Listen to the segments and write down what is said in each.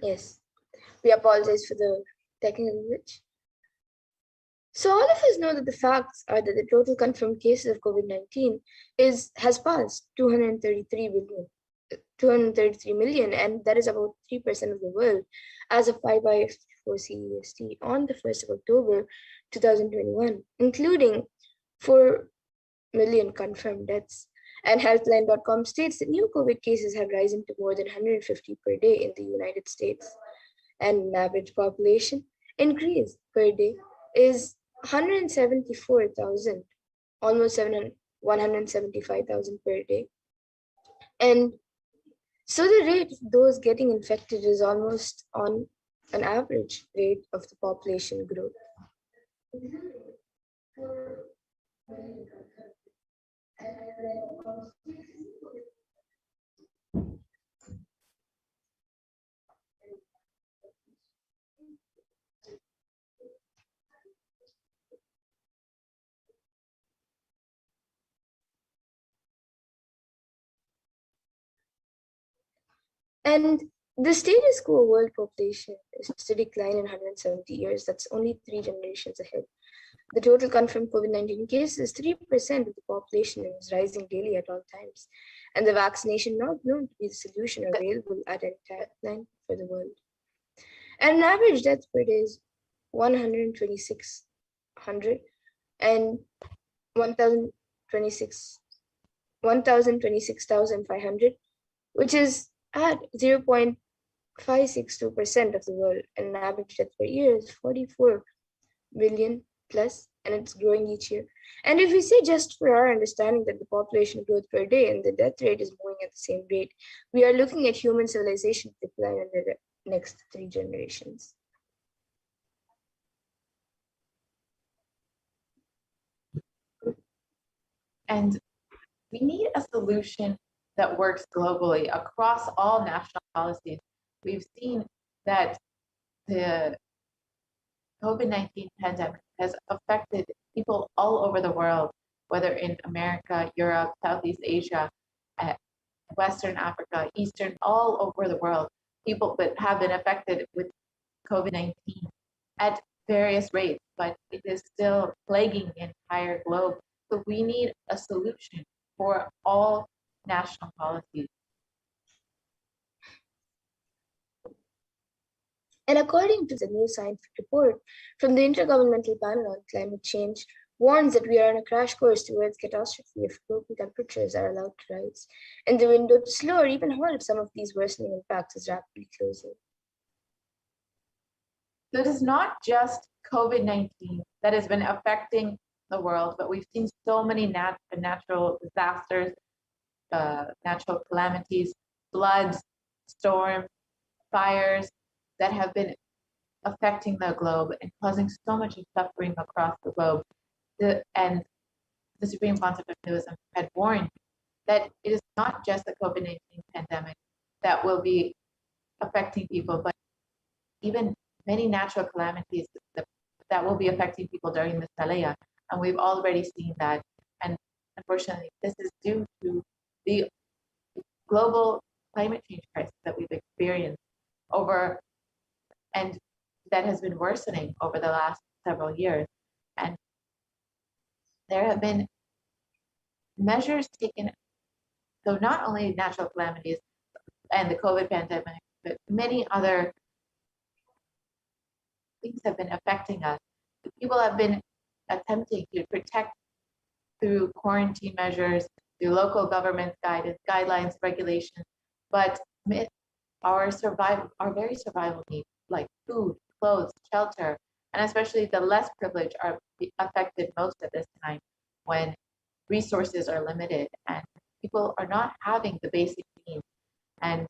Yes, we apologize for the technical glitch. So all of us know that the facts are that the total confirmed cases of COVID-19 has passed 233 million, and that is about 3% of the world as of 5 by 4 CEST on the 1st of October 2021, including 4 million confirmed deaths. And Healthline.com states that new COVID cases have risen to more than 150 per day in the United States, and an average population increase per day is 174,000, almost 175,000 per day. And so the rate of those getting infected is almost on an average rate of the population growth. And the status quo world population is to decline in 170 years. That's only 3 generations ahead. The total confirmed COVID-19 cases is 3% of the population and is rising daily at all times. And the vaccination not known to be the solution available at any time for the world. And an average death per day is 126,000 and 1,026,500, which is at 0.562% of the world, and an average death per year is 44 million plus, and it's growing each year. And if we say, just for our understanding, that the population growth per day and the death rate is moving at the same rate, we are looking at human civilization decline in the next 3 generations. And we need a solution that works globally across all national policies. We've seen that the COVID-19 pandemic has affected people all over the world, whether in America, Europe, Southeast Asia, Western Africa, Eastern, all over the world. People that have been affected with COVID-19 at various rates, but it is still plaguing the entire globe. So we need a solution for all national policies. And according to the new scientific report from the Intergovernmental Panel on Climate Change, warns that we are on a crash course towards catastrophe if global temperatures are allowed to rise, and the window to slow or even halt some of these worsening impacts is rapidly closing. So it is not just COVID-19 that has been affecting the world, but we've seen so many natural disasters, natural calamities, floods, storms, fires that have been affecting the globe and causing so much suffering across the globe. And the Supreme Council of Hinduism had warned that it is not just the COVID-19 pandemic that will be affecting people, but even many natural calamities that will be affecting people during this Pralaya. And we've already seen that. And unfortunately, this is due to the global climate change crisis that we've experienced and that has been worsening over the last several years. And there have been measures taken, so not only natural calamities and the COVID pandemic, but many other things have been affecting us. People have been attempting to protect through quarantine measures, through local government guidelines, regulations, but our very survival needs, like food, clothes, shelter, and especially the less privileged are affected most at this time when resources are limited and people are not having the basic needs, and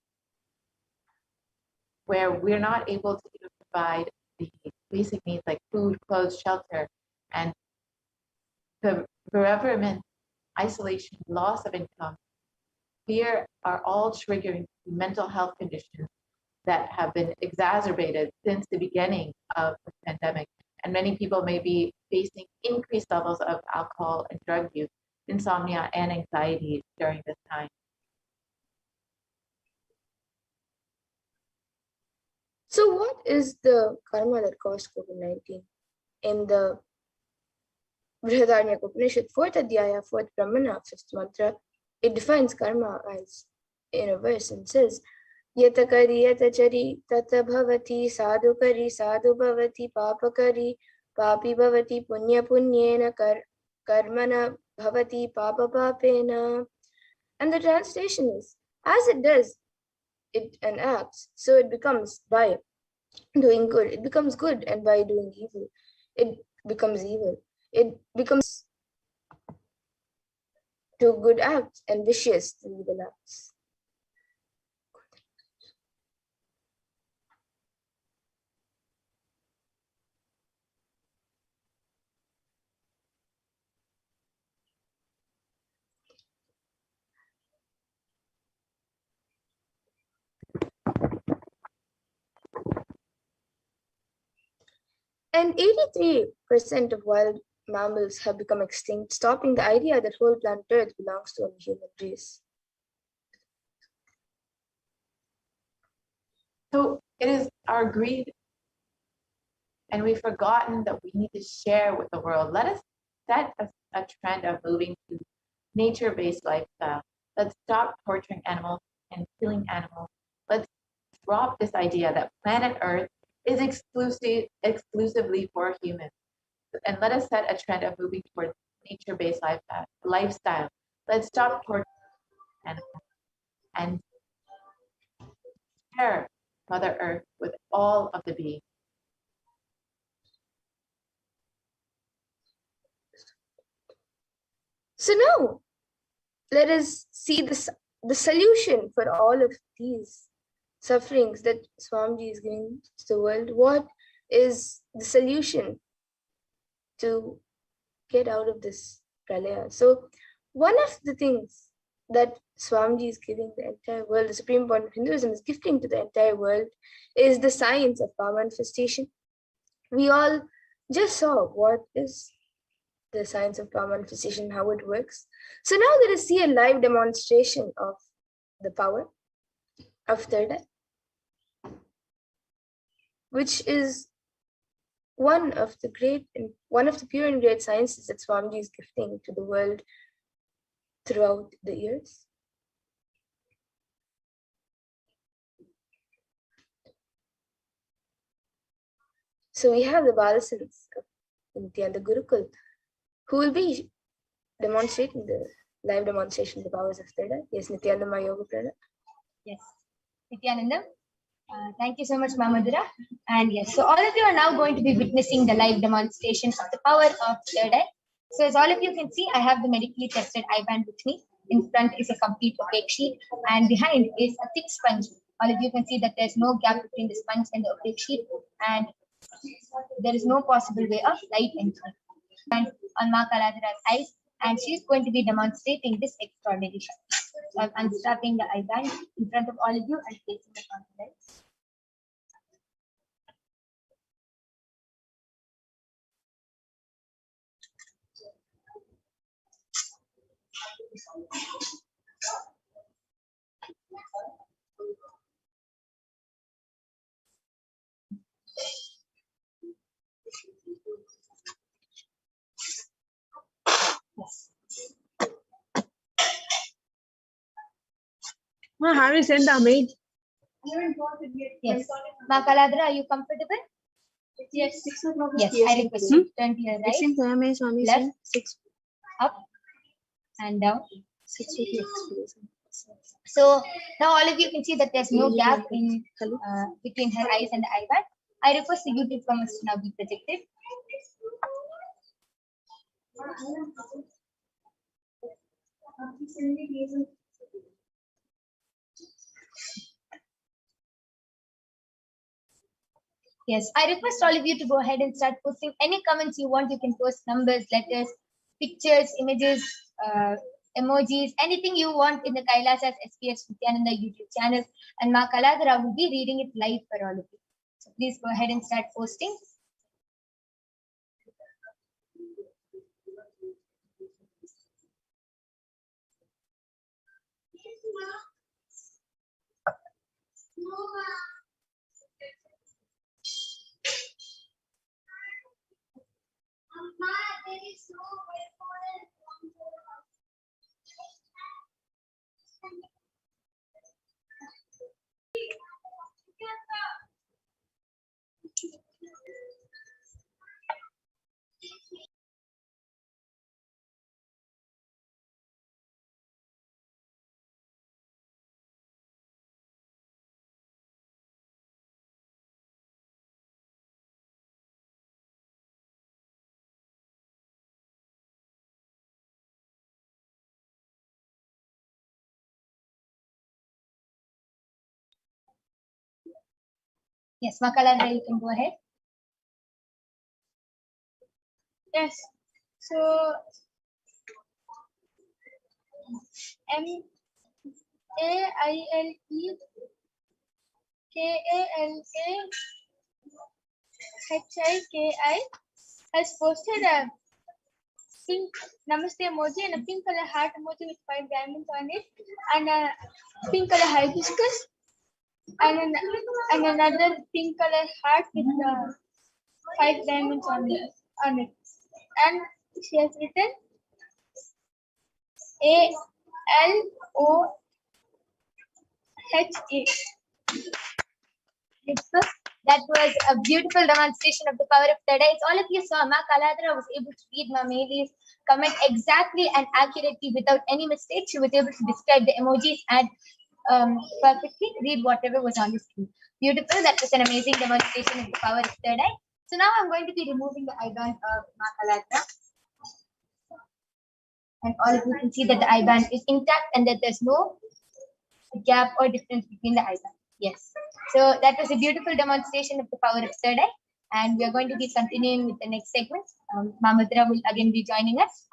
where we're not able to even provide the basic needs like food, clothes, shelter, and the bereavement, isolation, loss of income, fear are all triggering mental health conditions that have been exacerbated since the beginning of the pandemic. And many people may be facing increased levels of alcohol and drug use, insomnia, and anxiety during this time. So what is the karma that caused COVID-19? In the Brihadaranyaka Upanishad, 4th Adhyaya, 4th Brahmana, 5th mantra, it defines karma as in a verse and says, Yatakari yatachari tata bhavati sadhukari sadhu bhavati papakari papi bhavati punya punyena karmana bhavati papa papena. And the translation is, as it does it and acts, so it becomes by doing good. It becomes good, and by doing evil, it becomes evil. It becomes to good acts and vicious to evil acts. And 83% of wild mammals have become extinct, stopping the idea that whole planet Earth belongs to a human race. So it is our greed, and we've forgotten that we need to share with the world. Let us set a trend of moving to nature-based lifestyle. Let's stop torturing animals and killing animals. Let's drop this idea that planet Earth is exclusively for humans. And let us set a trend of moving towards nature-based lifestyle. Let's stop torturing animals and share Mother Earth with all of the beings. So now, let us see the solution for all of these sufferings that Swamiji is giving to the world. What is the solution to get out of this pralaya? So one of the things that Swamiji is giving the entire world, the supreme point of Hinduism is gifting to the entire world, is the science of power manifestation. We all just saw what is the science of power manifestation, how it works. So now let us see a live demonstration of the power of third eye, which is one of the pure and great sciences that Swamiji is gifting to the world throughout the years. So we have the Balasins of Nithyananda Gurukul, who will be demonstrating the live demonstration of the powers of third eye. Yes, Nithyananda Yoga Prana. Yes, Nithyananda. Thank you so much, Mamadura. And yes, so all of you are now going to be witnessing the live demonstration of the power of third eye. So as all of you can see, I have the medically tested eye band with me. In front is a complete opaque sheet, and behind is a thick sponge. All of you can see that there's no gap between the sponge and the opaque sheet, and there is no possible way of light entering. And on Ma Kaladhara's eyes, and she's going to be demonstrating this extraordinary shot. So I'm unstrapping the eye band in front of all of you and placing it on the lens. Yes. Have you sent the mail? Yes. Ma Kaladhara, are you comfortable? Yes. Yes, I request you to turn to your right, left, up, and down. So now all of you can see that there's no gap in between her eyes and the eye band. I request the YouTube comments to now be projected. Yes, I request all of you to go ahead and start posting any comments you want. You can post numbers, letters, pictures, images, emojis, anything you want in the Kailasa'S HDH Nithyananda YouTube channel. And Ma Kaladhara will be reading it live for all of you. So please go ahead and start posting. Yes, Makalandra, you can go ahead. Yes. So MAILEKALAHIKI has posted a pink Namaste emoji and a pink color heart emoji with 5 diamonds on it, and a pink color hibiscus, and another pink color heart with 5 diamonds on it. And she has written ALOHA. So that was a beautiful demonstration of the power of third eye. All of you saw, Ma Kaladra was able to read Ma Meli's comment exactly and accurately without any mistake. She was able to describe the emojis and perfectly read whatever was on the screen. Beautiful. That was an amazing demonstration of the power of third eye. So now I'm going to be removing the eye band of Ma Kaladra. And all of you can see that the eye band is intact and that there's no gap or difference between the eye band. Yes. So that was a beautiful demonstration of the power of third eye. And we are going to be continuing with the next segment. Mamadra will again be joining us.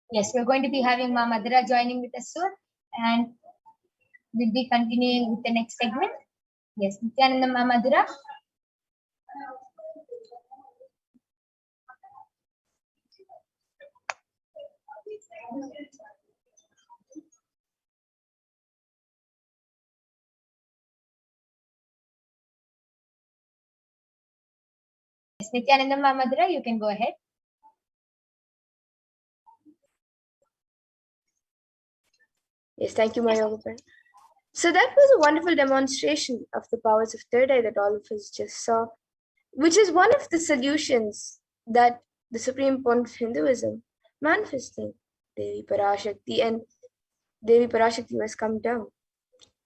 Yes, we're going to be having Ma Madhura joining with us soon, and we'll be continuing with the next segment. Yes, Nithyananda Ma Madhura. Yes, Nithyananda Ma Madhura, you can go ahead. Yes, thank you, my yoga friend. So that was a wonderful demonstration of the powers of third eye that all of us just saw, which is one of the solutions that the supreme point of Hinduism manifesting Devi Parashakti, and Devi Parashakti has come down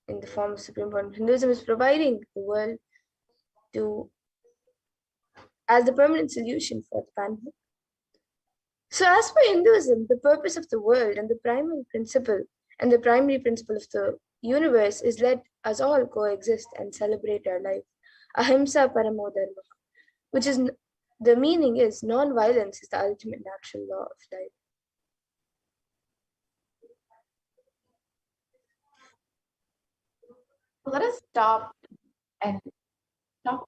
in the form of supreme point of Hinduism is providing the world to as the permanent solution for the pandemic. So as per Hinduism, the purpose of the world and the primary principle of the universe is let us all coexist and celebrate our life. Ahimsa paramo dharma, which is the meaning is non-violence is the ultimate natural law of life. Let us stop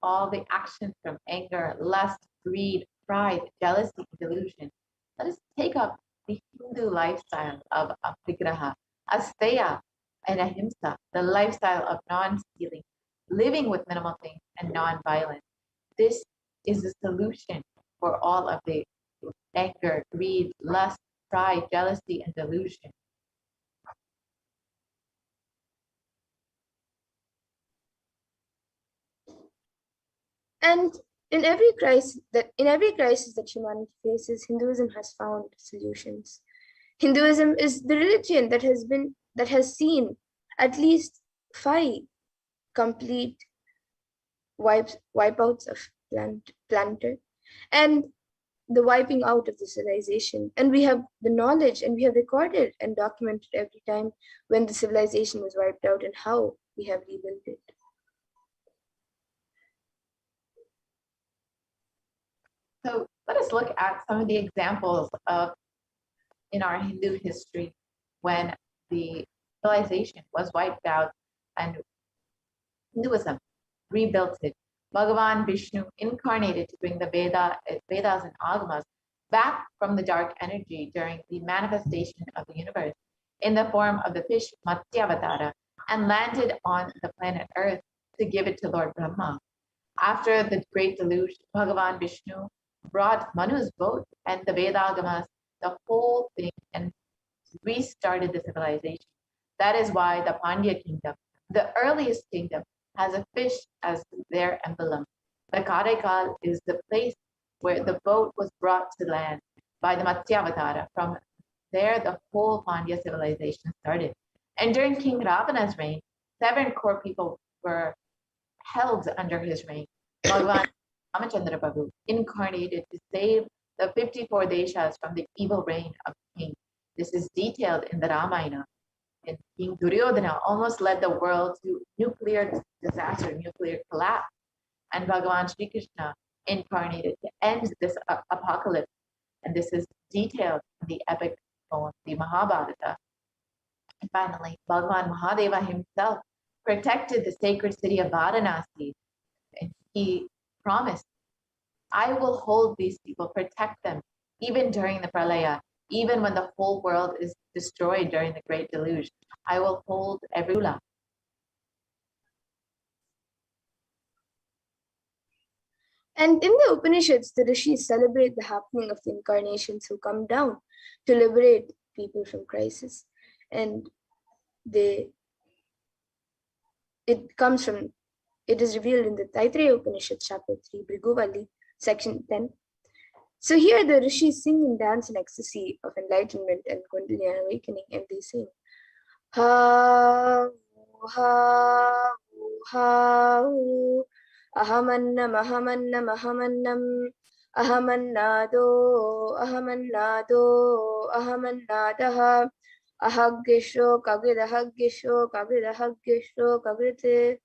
all the actions from anger, lust, greed, pride, jealousy, and delusion. Let us take up the Hindu lifestyle of apigraha, asteya, and ahimsa, the lifestyle of non-stealing, living with minimal things, and non-violence. This is the solution for all of the anger, greed, lust, pride, jealousy, and delusion. And in every crisis that humanity faces, Hinduism has found solutions. Hinduism is the religion that has seen at least 5 complete wipeouts of planet, and the wiping out of the civilization. And we have the knowledge, and we have recorded and documented every time when the civilization was wiped out and how we have rebuilt it. So let us look at some of the examples in our Hindu history when the civilization was wiped out and Hinduism rebuilt it. Bhagavan Vishnu incarnated to bring the Vedas and Agamas back from the dark energy during the manifestation of the universe in the form of the fish Matsyavatara and landed on the planet Earth to give it to Lord Brahma. After the great deluge, Bhagavan Vishnu brought Manu's boat and the Vedagamas, the whole thing, and restarted the civilization. That is why the Pandya kingdom, the earliest kingdom, has a fish as their emblem. The Karaikal is the place where the boat was brought to land by the Matsyavatara. From there, the whole Pandya civilization started. And during King Ravana's reign, 7 core people were held under his reign. Bhagavan Ramachandra Prabhu incarnated to save the 54 deshas from the evil reign of the king. This is detailed in the Ramayana. And King Duryodhana almost led the world to nuclear disaster, nuclear collapse. And Bhagavan Sri Krishna incarnated to end this apocalypse. And this is detailed in the epic poem, the Mahabharata. And finally, Bhagavan Mahadeva himself protected the sacred city of Varanasi. And he promised, I will hold these people, protect them, even during the pralaya, even when the whole world is destroyed during the great deluge. I will hold every lula. And in the Upanishads, the rishis celebrate the happening of the incarnations who come down to liberate people from crisis. And it is revealed in the Taittiriya Upanishad, chapter 3, Bhriguvalli, section 10. So here the rishis sing and dance in ecstasy of enlightenment and Kundalini awakening, and they sing, ha, ha, ha, ahamannam, ahamannam, ahamannam, ahamannado, ahamannado, ahamannadaha, ahaggisho, kagrid, ahaggisho, kagrid, ahaggisho, kagrite.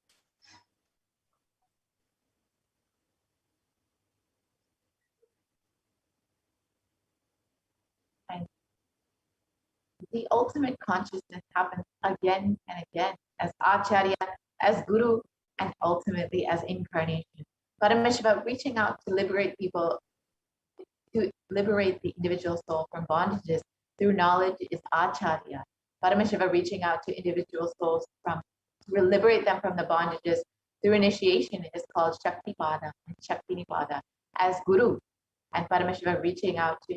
The ultimate consciousness happens again and again as Acharya, as Guru, and ultimately as incarnation. Paramashiva reaching out to liberate people, to liberate the individual soul from bondages through knowledge is Acharya. Paramashiva reaching out to individual souls to liberate them from the bondages through initiation is called Shaktipada and Shaktinipada as Guru. And Paramashiva reaching out to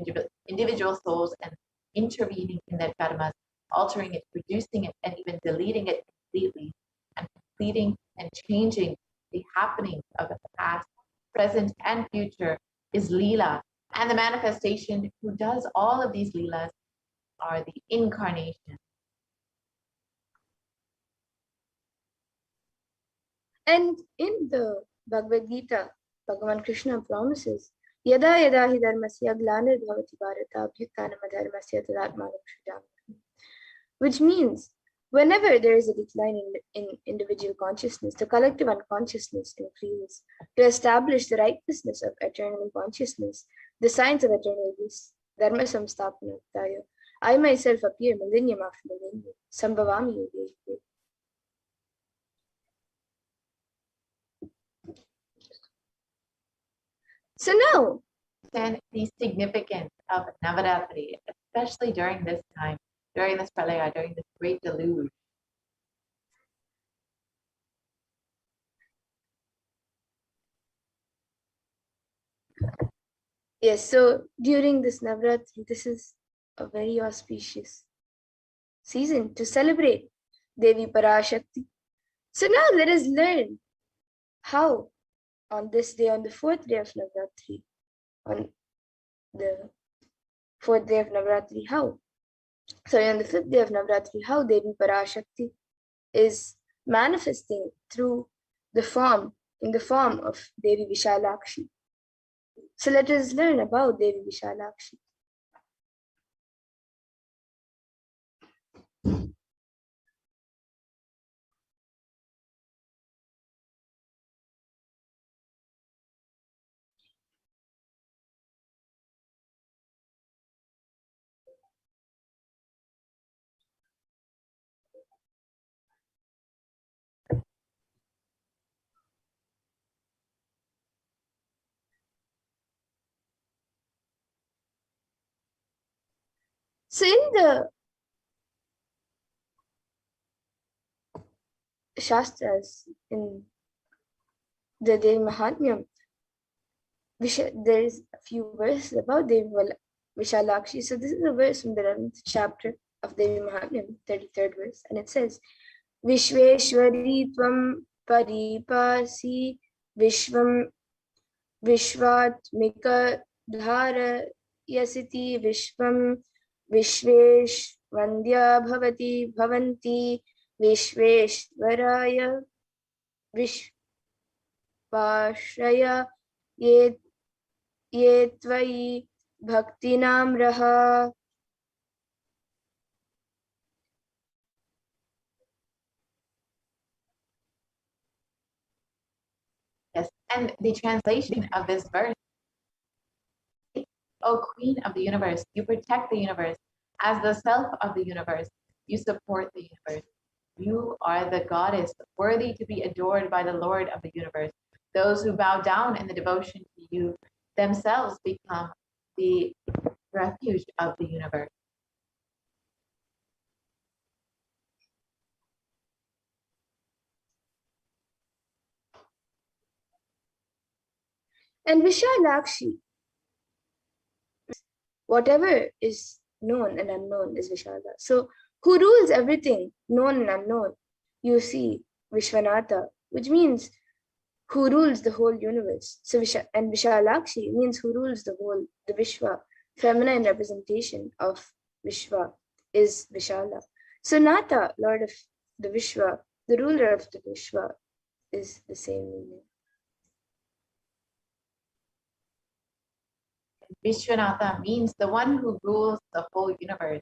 individual souls and intervening in their karmas, altering it, reducing it, and even deleting it completely, and completing and changing the happenings of the past, present, and future is Leela. And the manifestation who does all of these Leelas are the incarnation. And in the Bhagavad Gita, Bhagavan Krishna promises, Yada yada hi dharmasya glanir bhavati bharata abhyutanam adharmasya tadatmanam shriyam. Which means, whenever there is a decline in individual consciousness, the collective unconsciousness increases. To establish the righteousness of eternal consciousness, the signs of eternal bliss, dharma samsthapanataya, I myself appear millennium after millennium, sambhavami yuge yuge. So now, understand the significance of Navaratri, especially during this time, during this pralaya, during this great deluge. yes, so during this Navaratri, this is a very auspicious season to celebrate Devi Parashakti. So now let us learn how on this day, on the 4th day of Navaratri, on the 4th day of Navaratri, how? Sorry, on the 5th day of Navaratri, how Devi Parashakti is manifesting through the form, in the form of Devi Vishalakshi. So let us learn about Devi Vishalakshi. So in the Shastras, in the Devi Mahatmyam, there is a few verses about Devi Vishalakshi. So this is a verse from the 11th chapter of Devi Mahatmyam, 33rd verse, and it says, Vishveshwari Tvam Paripasi Vishvam Vishvatmika Dhara Yasiti Vishvam Vishveshvandya Bhavati Bhavanti Vishveshwaraya Vishvashraya Ye Tvai Bhaktinam Raha. Yes, and the translation of this verse, O Queen of the universe, you protect the universe. As the self of the universe, you support the universe. You are the goddess, worthy to be adored by the Lord of the universe. Those who bow down in the devotion to you themselves become the refuge of the universe. And Vishalakshi, whatever is known and unknown is Vishala. So who rules everything, known and unknown? You see Vishwanatha, which means who rules the whole universe. So and Vishalakshi means who rules the Vishwa. Feminine representation of Vishwa is Vishala. So Natha, Lord of the Vishwa, the ruler of the Vishwa, is the same meaning. Vishwanatha means the one who rules the whole universe.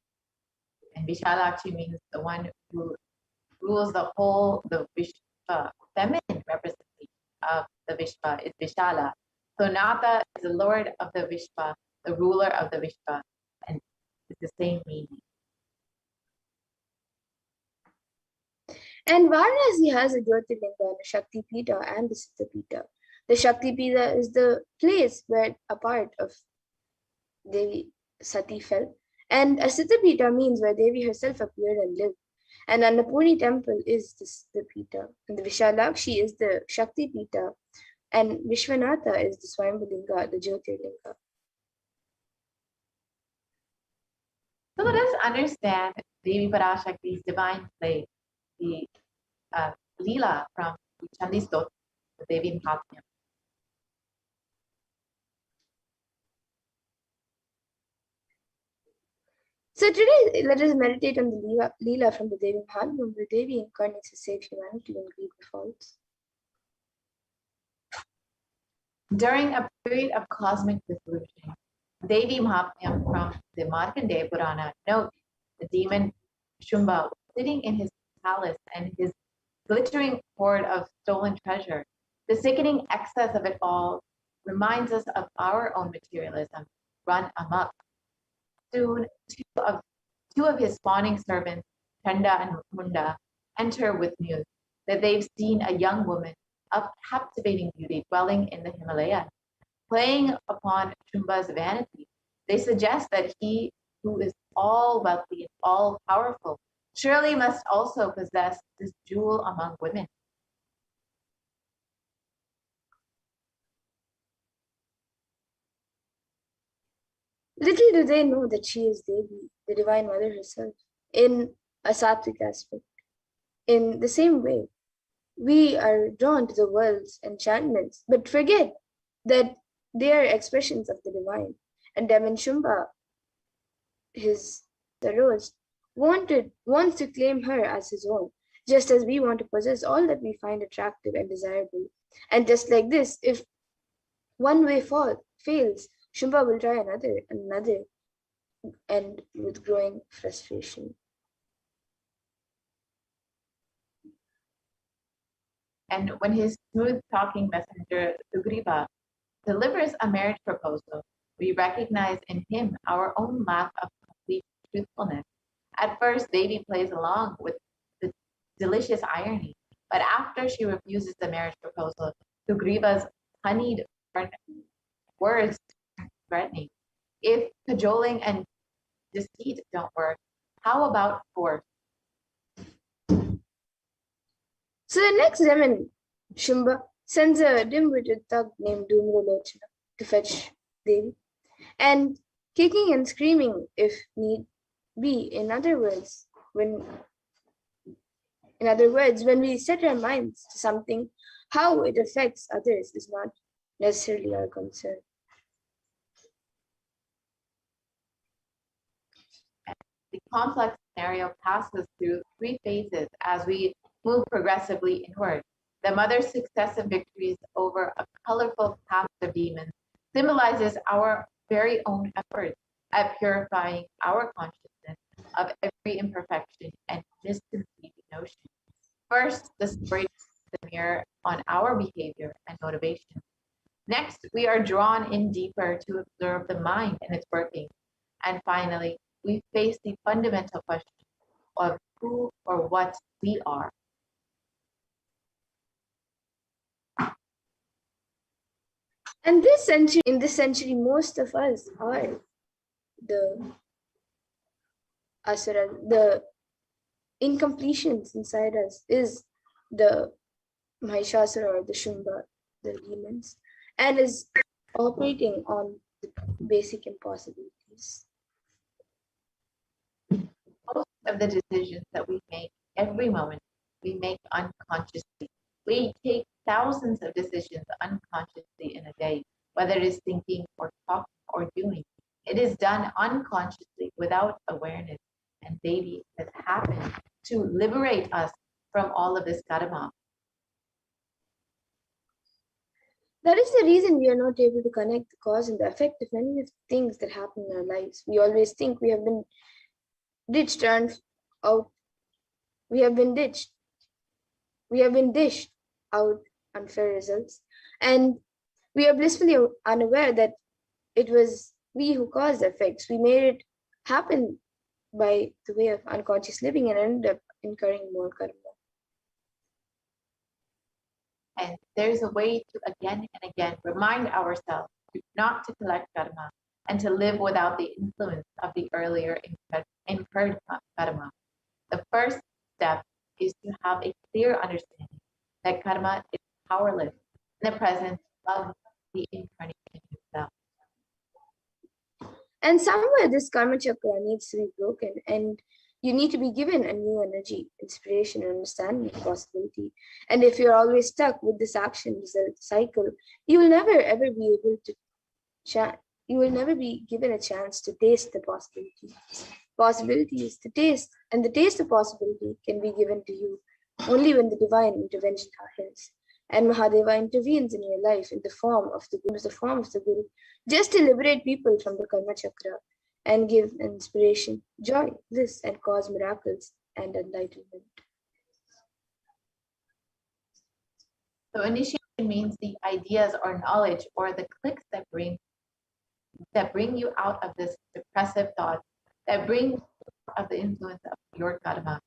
And Vishalakshi means the one who rules the Vishwa. Feminine representation of the Vishwa is Vishala. So Natha is the lord of the Vishwa, the ruler of the Vishwa, and it's the same meaning. And Varanasi has a Jyotirlinga, a Shakti Pita, and the Siddha Pita. The Shakti Pita is the place where a part of Devi Sati fell. And a Siddha Pita means where Devi herself appeared and lived. And Annapurni temple is the Siddha Pita. And the Vishalakshi is the Shakti Pita. And Vishwanatha is the Swayambhulinga, the Jyotirlinga. So let us understand Devi Parashakti's divine play, the Leela from Chandi's Stottra, the Devi Mahatmyam. So today, let us meditate on the Leela from the Devi Mahatmyam, where Devi incarnates to save humanity when greed befalls. During a period of cosmic dissolution, Devi Mahatmyam from the Markandeya Purana notes the demon Shumba sitting in his palace and his glittering hoard of stolen treasure. The sickening excess of it all reminds us of our own materialism run amok. Soon, two of his spawning servants, Chanda and Munda, enter with news that they've seen a young woman of captivating beauty dwelling in the Himalayas. Playing upon Shumba's vanity, they suggest that he who is all wealthy and all powerful surely must also possess this jewel among women. Little do they know that she is Devi, the Divine Mother herself, in a sattvic aspect. In the same way, we are drawn to the world's enchantments, but forget that they are expressions of the divine. And Demon Shumba, his rose, wants to claim her as his own, just as we want to possess all that we find attractive and desirable. And just like this, if one way fails, Shumba will try another, and with growing frustration. And when his smooth-talking messenger, Sugriva, delivers a marriage proposal, we recognize in him our own lack of complete truthfulness. At first, Devi plays along with the delicious irony, but after she refuses the marriage proposal, Sugriva's honeyed words threatening. If cajoling and deceit don't work, how about force? So the next demon, Shumba, sends a dim-witted thug named Dhumralochana to fetch Devi, and kicking and screaming if need be. When we set our minds to something, how it affects others is not necessarily our concern. The complex scenario passes through three phases as we move progressively inward. The mother's successive victories over a colorful cast of demons symbolizes our very own efforts at purifying our consciousness of every imperfection and misconceived notion. First, the story is the mirror on our behavior and motivation. Next, we are drawn in deeper to observe the mind and its workings. And finally, we face the fundamental question of who or what we are. And in this century, most of us are the asura, the incompletions inside us is the Mahishasura or the Shumba, the demons, and is operating on the basic impossibilities. Most of the decisions that we make every moment, we make unconsciously. We take thousands of decisions unconsciously in a day, whether it is thinking or talking or doing. It is done unconsciously without awareness. And Devi has happened to liberate us from all of this karma. That is the reason we are not able to connect the cause and the effect of many of the things that happen in our lives. We always think we have been ditched out. We have been dished out unfair results, and we are blissfully unaware that it was we who caused the effects. We made it happen by the way of unconscious living and ended up incurring more karma. And there's a way to again and again remind ourselves not to collect karma and to live without the influence of the earlier incurred karma. The first step is to have a clear understanding that karma is powerless in the presence of the incarnation itself. And somewhere this karma chakra needs to be broken, and you need to be given a new energy, inspiration, and understanding of possibility. And if you're always stuck with this action result cycle, you will never ever be able to you will never be given a chance to taste the possibility. Possibility is the taste, and the taste of possibility can be given to you only when the divine intervention happens. And Mahadeva intervenes in your life in the form of the Guru, just to liberate people from the karma chakra and give inspiration, joy, bliss, and cause miracles and enlightenment. So initiation means the ideas or knowledge or the clicks that bring you out of this depressive thought, that bring you out of the influence of your karma.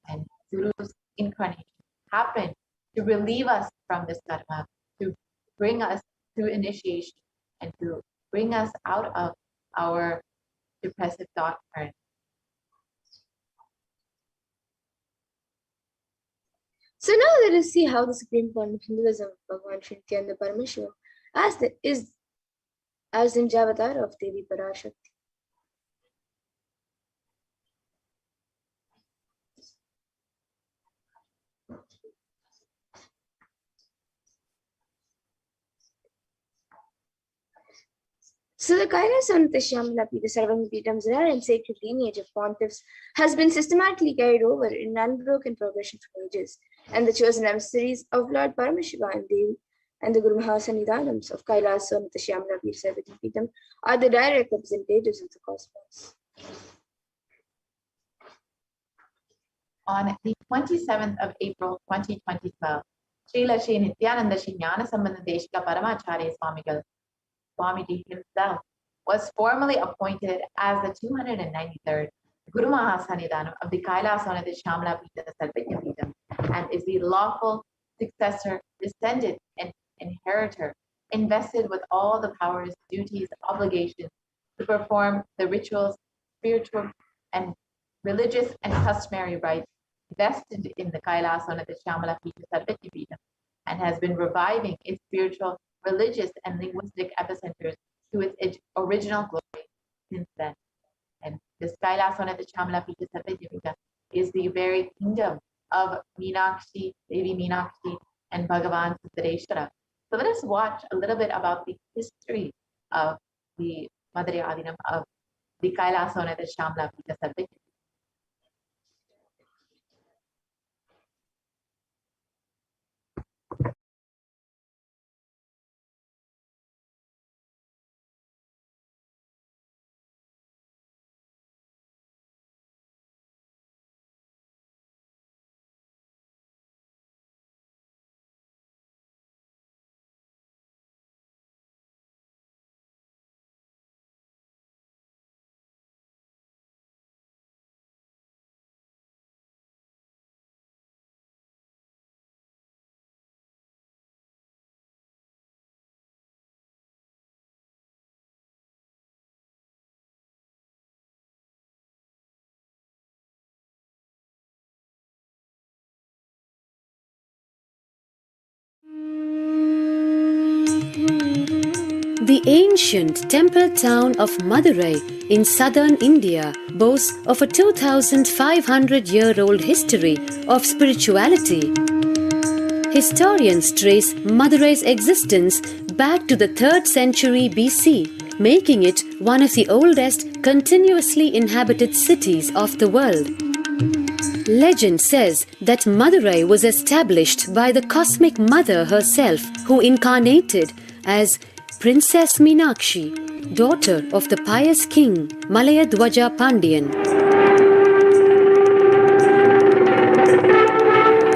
And Guru's incarnation happened to relieve us from this karma, to bring us to initiation and to bring us out of our depressive thought current. So now let us see how the supreme point of Hinduism, Bhagavan Sri Nithyananda Paramashivam, as the Javatar of Devi Parashakti. So the Kailasa'S, the Sarvamapidam's rare and sacred lineage of pontiffs has been systematically carried over in unbroken progression for ages, and the chosen emissaries of Lord Paramashiva and Devi and the Guru Mahasannidhanams of Kailasa'S, the are the direct representatives of the cosmos. On the 27th of April 2012, Srila Sri Nithyananda Sambandadeshika Paramacharya Swamiji himself was formally appointed as the 293rd Guru Mahasannidhanam of the Kailasa'S and is the lawful successor, descendant, and inheritor, invested with all the powers, duties, obligations to perform the rituals, spiritual, and religious and customary rites vested in the Kailasa'S and has been reviving its spiritual, religious, and linguistic epicenters to its original glory since then. And this Kailasa'S is the very kingdom of Meenakshi, Devi Meenakshi, and Bhagavan Sudareshwara. So let us watch a little bit about the history of the Madurai Adinam of the Kailasa'S. The ancient temple town of Madurai in southern India boasts of a 2,500-year-old history of spirituality. Historians trace Madurai's existence back to the 3rd century BC, making it one of the oldest continuously inhabited cities of the world. Legend says that Madurai was established by the cosmic mother herself, who incarnated as Princess Meenakshi, daughter of the pious king Malayadwaja Pandian.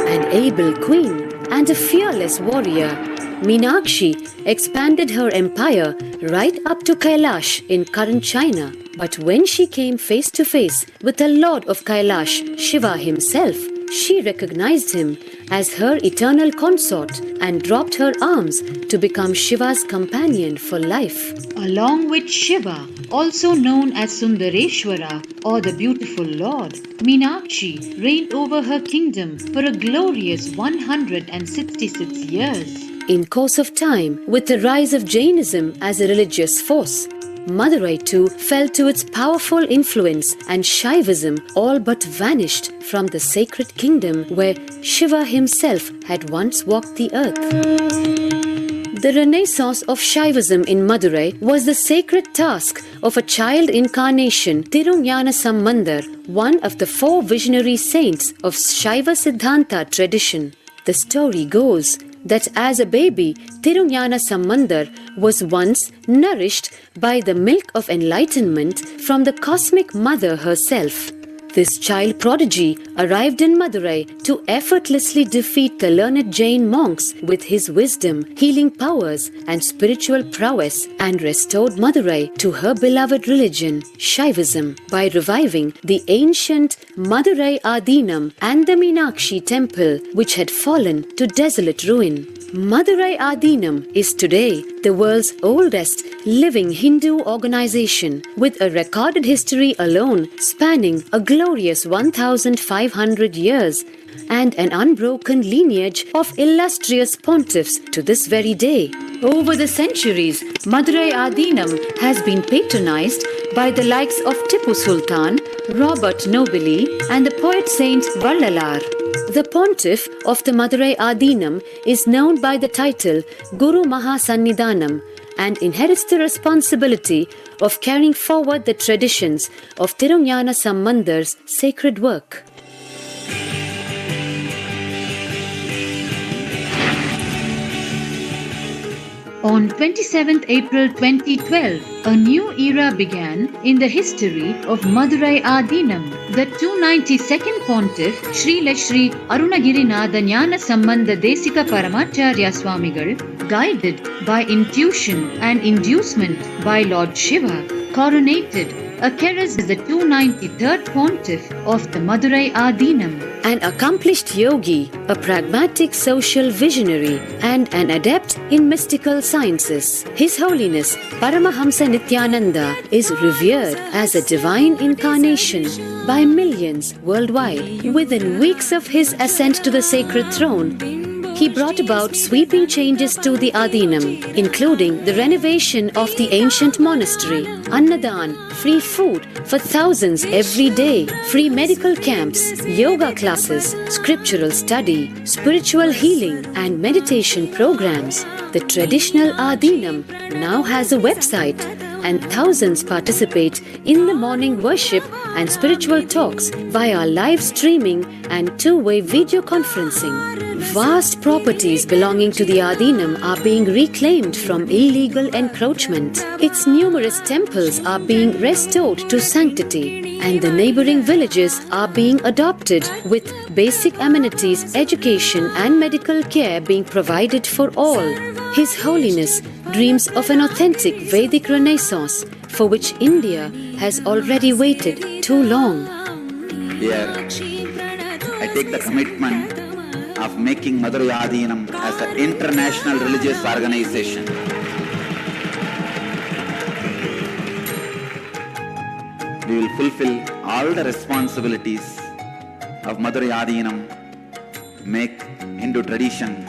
An able queen and a fearless warrior, Meenakshi expanded her empire right up to Kailash in current China. But when she came face to face with the Lord of Kailash, Shiva himself, she recognized him as her eternal consort and dropped her arms to become Shiva's companion for life. Along with Shiva, also known as Sundareshwara or the beautiful Lord, Meenakshi reigned over her kingdom for a glorious 166 years. In course of time, with the rise of Jainism as a religious force, Madurai too fell to its powerful influence, and Shaivism all but vanished from the sacred kingdom where Shiva himself had once walked the earth. The renaissance of Shaivism in Madurai was the sacred task of a child incarnation, Tirunjana Sambandar, one of the 4 visionary saints of Shaiva Siddhanta tradition. The story goes that as a baby, Tirunjana Sambandar was once nourished by the milk of enlightenment from the cosmic mother herself. This child prodigy arrived in Madurai to effortlessly defeat the learned Jain monks with his wisdom, healing powers, and spiritual prowess, and restored Madurai to her beloved religion, Shaivism, by reviving the ancient Madurai Adinam and the Meenakshi temple, which had fallen to desolate ruin. Madurai Adinam is today the world's oldest living Hindu organization, with a recorded history alone spanning a glorious 1,500 years and an unbroken lineage of illustrious pontiffs to this very day. Over the centuries, Madurai Adinam has been patronized by the likes of Tipu Sultan, Robert Nobili, and the poet saint Vallalar. The pontiff of the Madurai Adinam is known by the title Guru Mahasannidhanam and inherits the responsibility of carrying forward the traditions of Tirunjana Sambandar's sacred work. On 27th April 2012, a new era began in the history of Madurai Adinam. The 292nd Pontiff, Sri Shri Arunagirinatha Jnana Sambandha Desika Paramacharya Swamigal, guided by intuition and inducement by Lord Shiva, coronated Akeras as the 293rd Pontiff of the Madurai Adinam. An accomplished yogi, a pragmatic social visionary, and an adept in mystical sciences, His Holiness Paramahamsa Nithyananda is revered as a divine incarnation by millions worldwide. Within weeks of his ascent to the sacred throne, He brought about sweeping changes to the Adinam, including the renovation of the ancient monastery, Annadan, free food for thousands every day, free medical camps, yoga classes, scriptural study, spiritual healing, and meditation programs. The traditional Adinam now has a website, and thousands participate in the morning worship and spiritual talks via live streaming and two-way video conferencing. Vast properties belonging to the Adinam are being reclaimed from illegal encroachment. Its numerous temples are being restored to sanctity, and the neighboring villages are being adopted with basic amenities, education and medical care being provided for all. His Holiness dreams of an authentic Vedic Renaissance for which India has already waited too long. Here, I take the commitment of making Madurai Adinam as an international religious organization. We will fulfill all the responsibilities of Madurai Adinam, make Hindu tradition,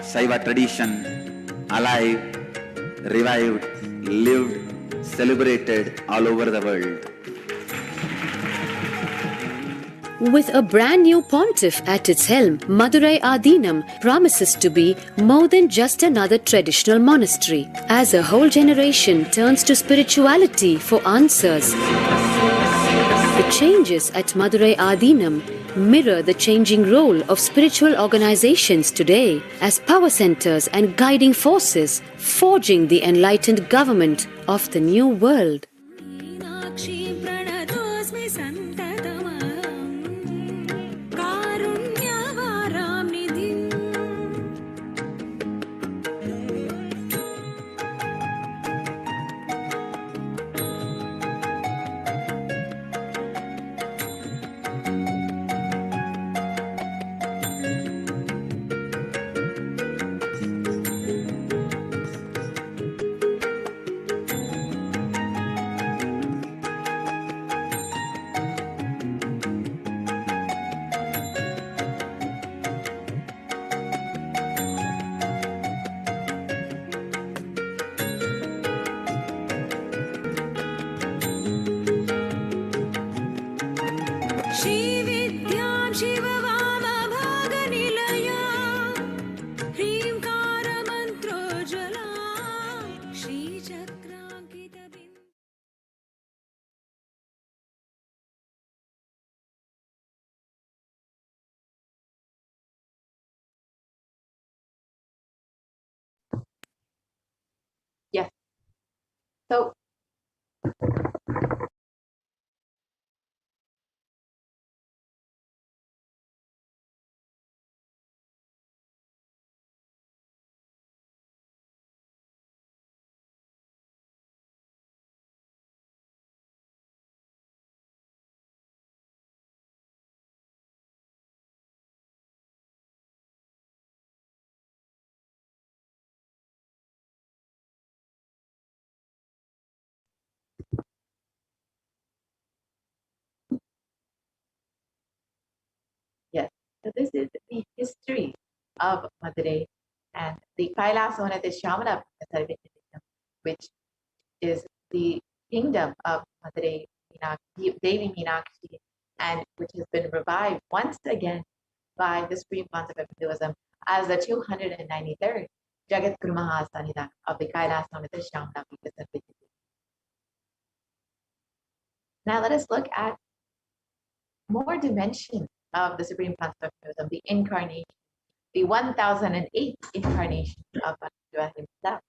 Saiva tradition alive, revived, lived, celebrated all over the world. With a brand new pontiff at its helm, Madurai Adinam promises to be more than just another traditional monastery. As a whole generation turns to spirituality for answers, the changes at Madurai Adinam mirror the changing role of spiritual organizations today as power centers and guiding forces, forging the enlightened government of the new world. Yes. So yes, so this is the history of Madurai and the Kailasa'S Nithyananda Paramashivam, which is the kingdom of Madurai Devi Meenakshi, and which has been revived once again by the Supreme Concept of Hinduism as the 293rd Jagat Guru Mahasanidan of the Kailasa'S Nithyananda Paramashivam. Now let us look at more dimensions of the Supreme Concept of Hinduism, the incarnation, the 1008th incarnation of Paramashiva himself.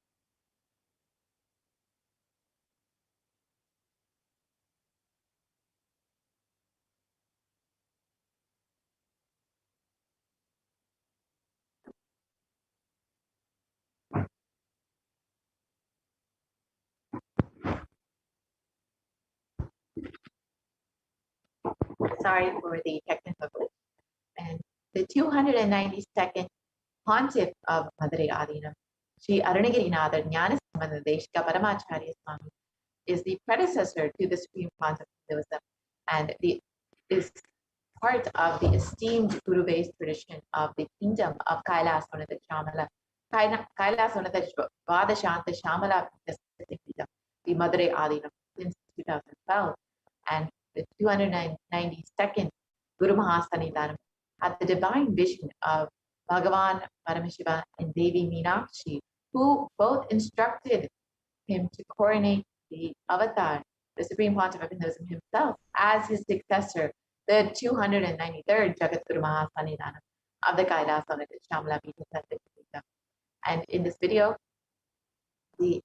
Sorry for the technical glitch. And the 292nd pontiff of Madurai Adinam, Sri Arunagirinatha Jnanasambandha Deshika Paramacharya Swami, is the predecessor to the Supreme Concept of Hinduism and is part of the esteemed Guru-based tradition of the kingdom of Kailasa'S Shamala, Kailasa'S Vadashanta Shamala, the Madurai Adinam since 2012, and the 292nd Guru Mahasanidhanam had the divine vision of Bhagavan Paramashiva and Devi Meenakshi, who both instructed him to coronate the avatar, the Supreme Pontiff of Hinduism himself, as his successor, the 293rd Jagadguru Mahasanidhanam of the Kailasa'S Shamala Pita. And in this video, the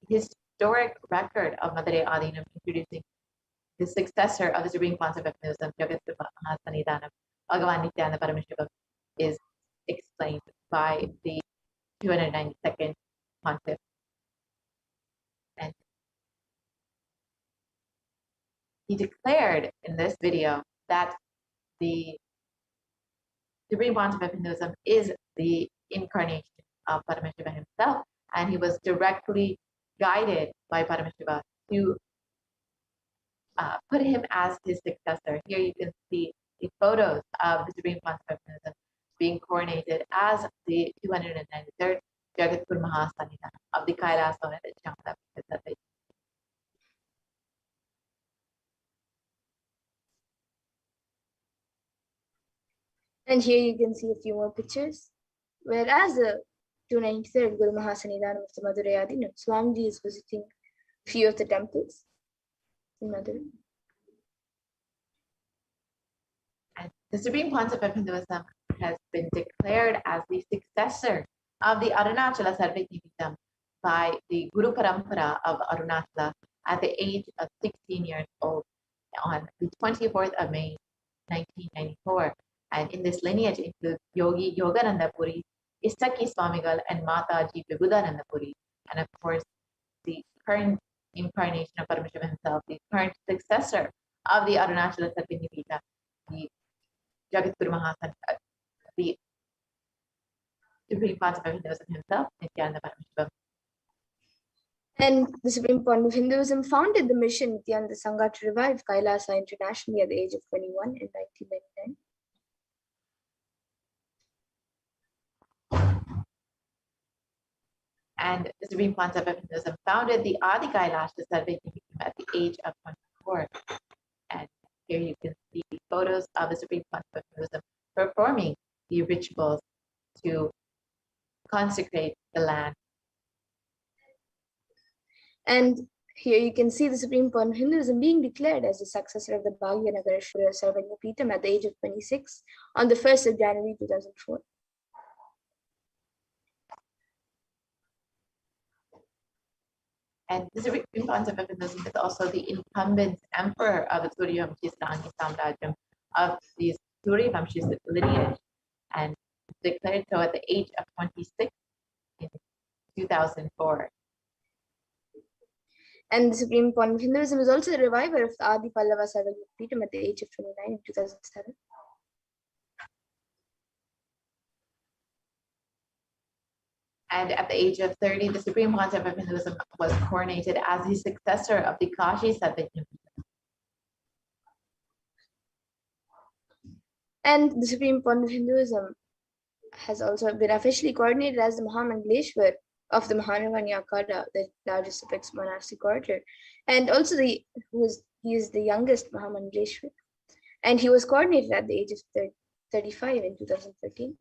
historic record of Madurai Adinam introducing the successor of the Supreme Pontiff of Hinduism, Jagadguru Mahasanidhanam, Bhagavan Nithyananda Paramashivam, is explained by the 292nd Pontiff. And he declared in this video that the Supreme Pontiff of Hinduism is the incarnation of Paramashiva himself, and he was directly guided by Paramashiva to put him as his successor. Here you can see the photos of the Supreme Pontiff of Hinduism being coronated as the 293rd Jagadguru Mahasanidhanam of the Kailasa'S Shamala. And here you can see a few more pictures. Whereas the 293rd Guru Mahasanidhanam of the Madurai Adinam, Swamiji is visiting a few of the temples in Madurai. And the Supreme Pontiff of Hinduism has been declared as the successor of the Arunachala Sarvajñapītam by the Guru Parampara of Arunachala at the age of 16 years old on the 24th of May, 1994. And in this lineage includes Yogi Yogananda Puri, Istaki Swamigal, and Mataji Vibhudananda Puri. And of course, the current incarnation of Paramashiva himself, the current successor of the Arunachala Sarvajñapīta, the Jagadguru Mahasanidhanam, the Supreme Pontiff of Hinduism himself, Nithyananda Paramashivam. And the Supreme Pontiff of Hinduism founded the mission Nithyananda Sangha to revive Kailasa internationally at the age of 21 in 1999. And the Supreme Pontiff of Hinduism founded the Adi Kailasha Sarvajñapītam at the age of 24. And here you can see photos of the Supreme Pontiff of Hinduism performing the rituals to consecrate the land. And here you can see the Supreme Pontiff of Hinduism being declared as the successor of the Bhagyanagareshwara Sarvajñapītam at the age of 26 on the 1st of January 2004. And the Supreme Pontiff of Hinduism is also the incumbent emperor of the Suryavamshi Sanghi Samrajyam of the Suryavamshi lineage, and declared so at the age of 26 in 2004. And the Supreme Pontiff of Hinduism is also the reviver of the Adi Pallava Sarvajñapītam at the age of 29 in 2007. And at the age of 30, the Supreme Pontiff of Hinduism was coronated as the successor of the Kashi Sarvajñapītam. And the Supreme Pontiff of Hinduism has also been officially coordinated as the Mahamangaleshwar of the Mahanavani Akada, the largest apex monastic order. And also he is the youngest Mahamangaleshwar. And he was coordinated at the age of 35 in 2013.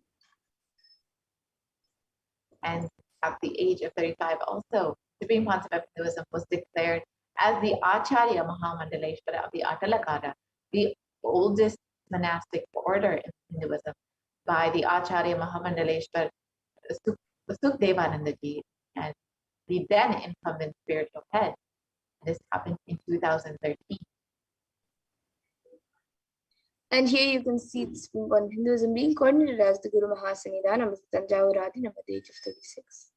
And at the age of 35 also, Supreme Pontiff of Hinduism was declared as the Acharya Mahamangaleshwara of the Atalakara, the oldest monastic order in Hinduism, by the Acharya Mahamangaleshwar Sukdevanandaji and the then incumbent spiritual head. This happened in 2013. And here you can see the Supreme Pontiff of Hinduism being coordinated as the Guru Mahasanidhanam of Tanjavur Adinam at the age of 36.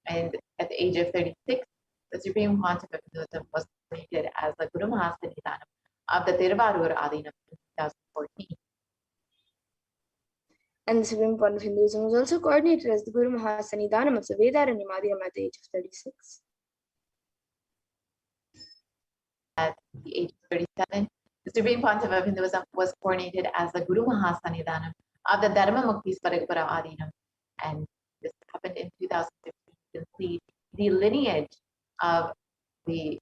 And at the age of 36, the Supreme Pontiff of Hinduism was appointed as the Guru Mahasanidhanam of the Tiruvarur Adinam in 2014. And the Supreme Pontiff of Hinduism was also coordinated as the Guru Mahasanidhanam of the Vedaranyam Adinam at the age of 36. At the age of 37, the Supreme Pontiff of Hinduism was coronated as the Guru Mahasannidhanam of the Dharma Mukti Swaragapura Adinam. And this happened in 2015. You can see the lineage of the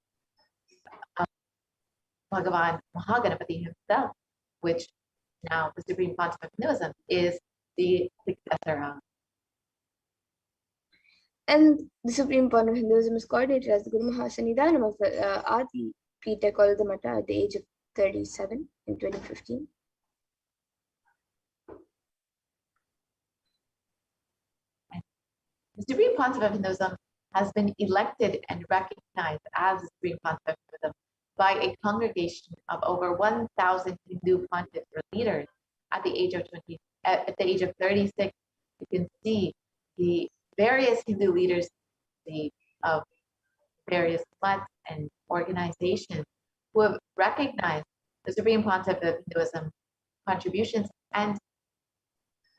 Bhagavan Mahaganapati himself, which now the Supreme Pontiff of Hinduism is the successor of. And the Supreme Pontiff of Hinduism is coordinated as the Guru Mahasannidhanam of the Adi Pita called the Mata at the age of 37 in 2015. The Supreme Pontiff of Hinduism has been elected and recognized as the Supreme Pontiff of Hinduism by a congregation of over 1,000 Hindu pontiffs or leaders at the age of 36. You can see the various Hindu leaders of various mats and organizations who have recognized the Supreme Pontiff of Hinduism contributions, and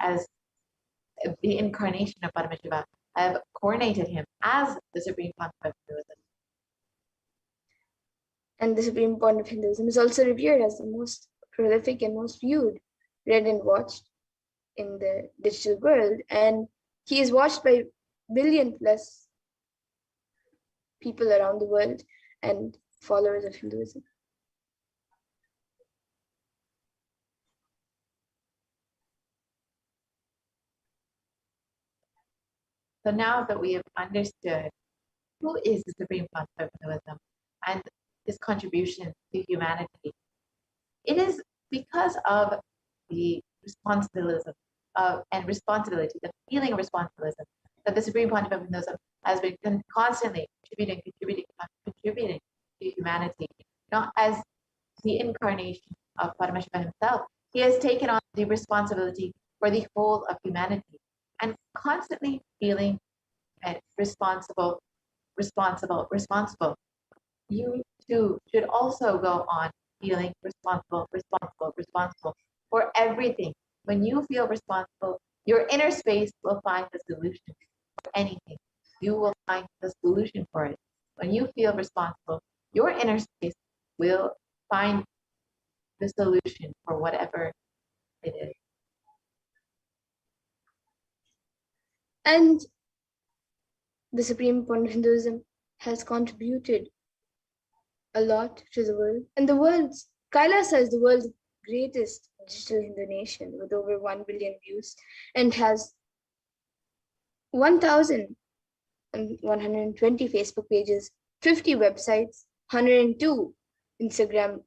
as the incarnation of Paramashiva have coronated him as the Supreme Pontiff of Hinduism. And the Supreme Pontiff of Hinduism is also revered as the most prolific and most viewed, read and watched in the digital world. And he is watched by billion plus people around the world and followers of Hinduism. So now that we have understood who is the Supreme Pontiff of Hinduism and his contribution to humanity, it is because of the responsibility, the feeling of responsibility that the Supreme Pontiff of Hinduism has been constantly contributing to humanity. Not as the incarnation of Paramashiva himself, he has taken on the responsibility for the whole of humanity and constantly feeling responsible. You too should also go on feeling responsible for everything. When you feel responsible, your inner space will find the solution for anything. You will find the solution for it. When you feel responsible, your inner space will find the solution for whatever it is. And the Supreme Pontiff of Hinduism has contributed a lot to the world. And the world's Kailasa is the world's greatest digital Hindu nation with over 1 billion views and has 1,120 Facebook pages, 50 websites, 102 Instagram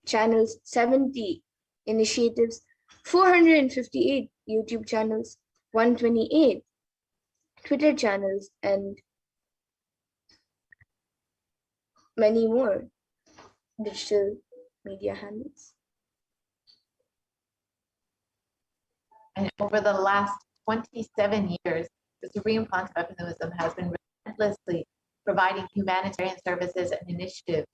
channels, 70 initiatives, 458 YouTube channels, 128 Twitter channels, and many more digital media handles. And over the last 27 years, the Supreme Pontiff of Hinduism has been relentlessly providing humanitarian services and initiatives,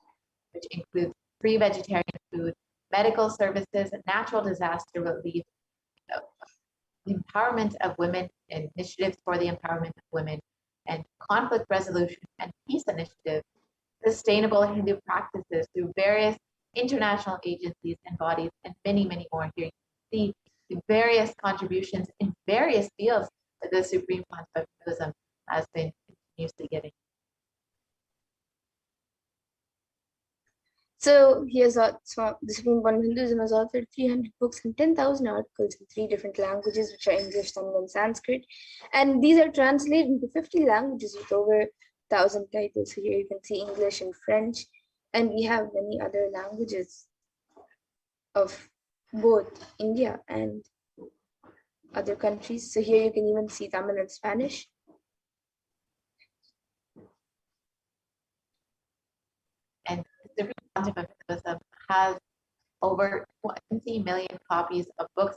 which include free vegetarian food, medical services, natural disaster relief, the empowerment of women, initiatives for the empowerment of women, and conflict resolution and peace initiatives, sustainable Hindu practices through various international agencies and bodies, and many, many more. Here you can see the various contributions in various fields that the Supreme Pontiff of Hinduism has been continuously giving. So the Supreme Pontiff of Hinduism has authored 300 books and 10,000 articles in 3 different languages, which are English, Tamil, and Sanskrit. And these are translated into 50 languages with over 1,000 titles. So here you can see English and French, and we have many other languages of both India and other countries. So here you can even see Tamil and Spanish. And the Supreme Pontiff of Hinduism has over 20 million copies of books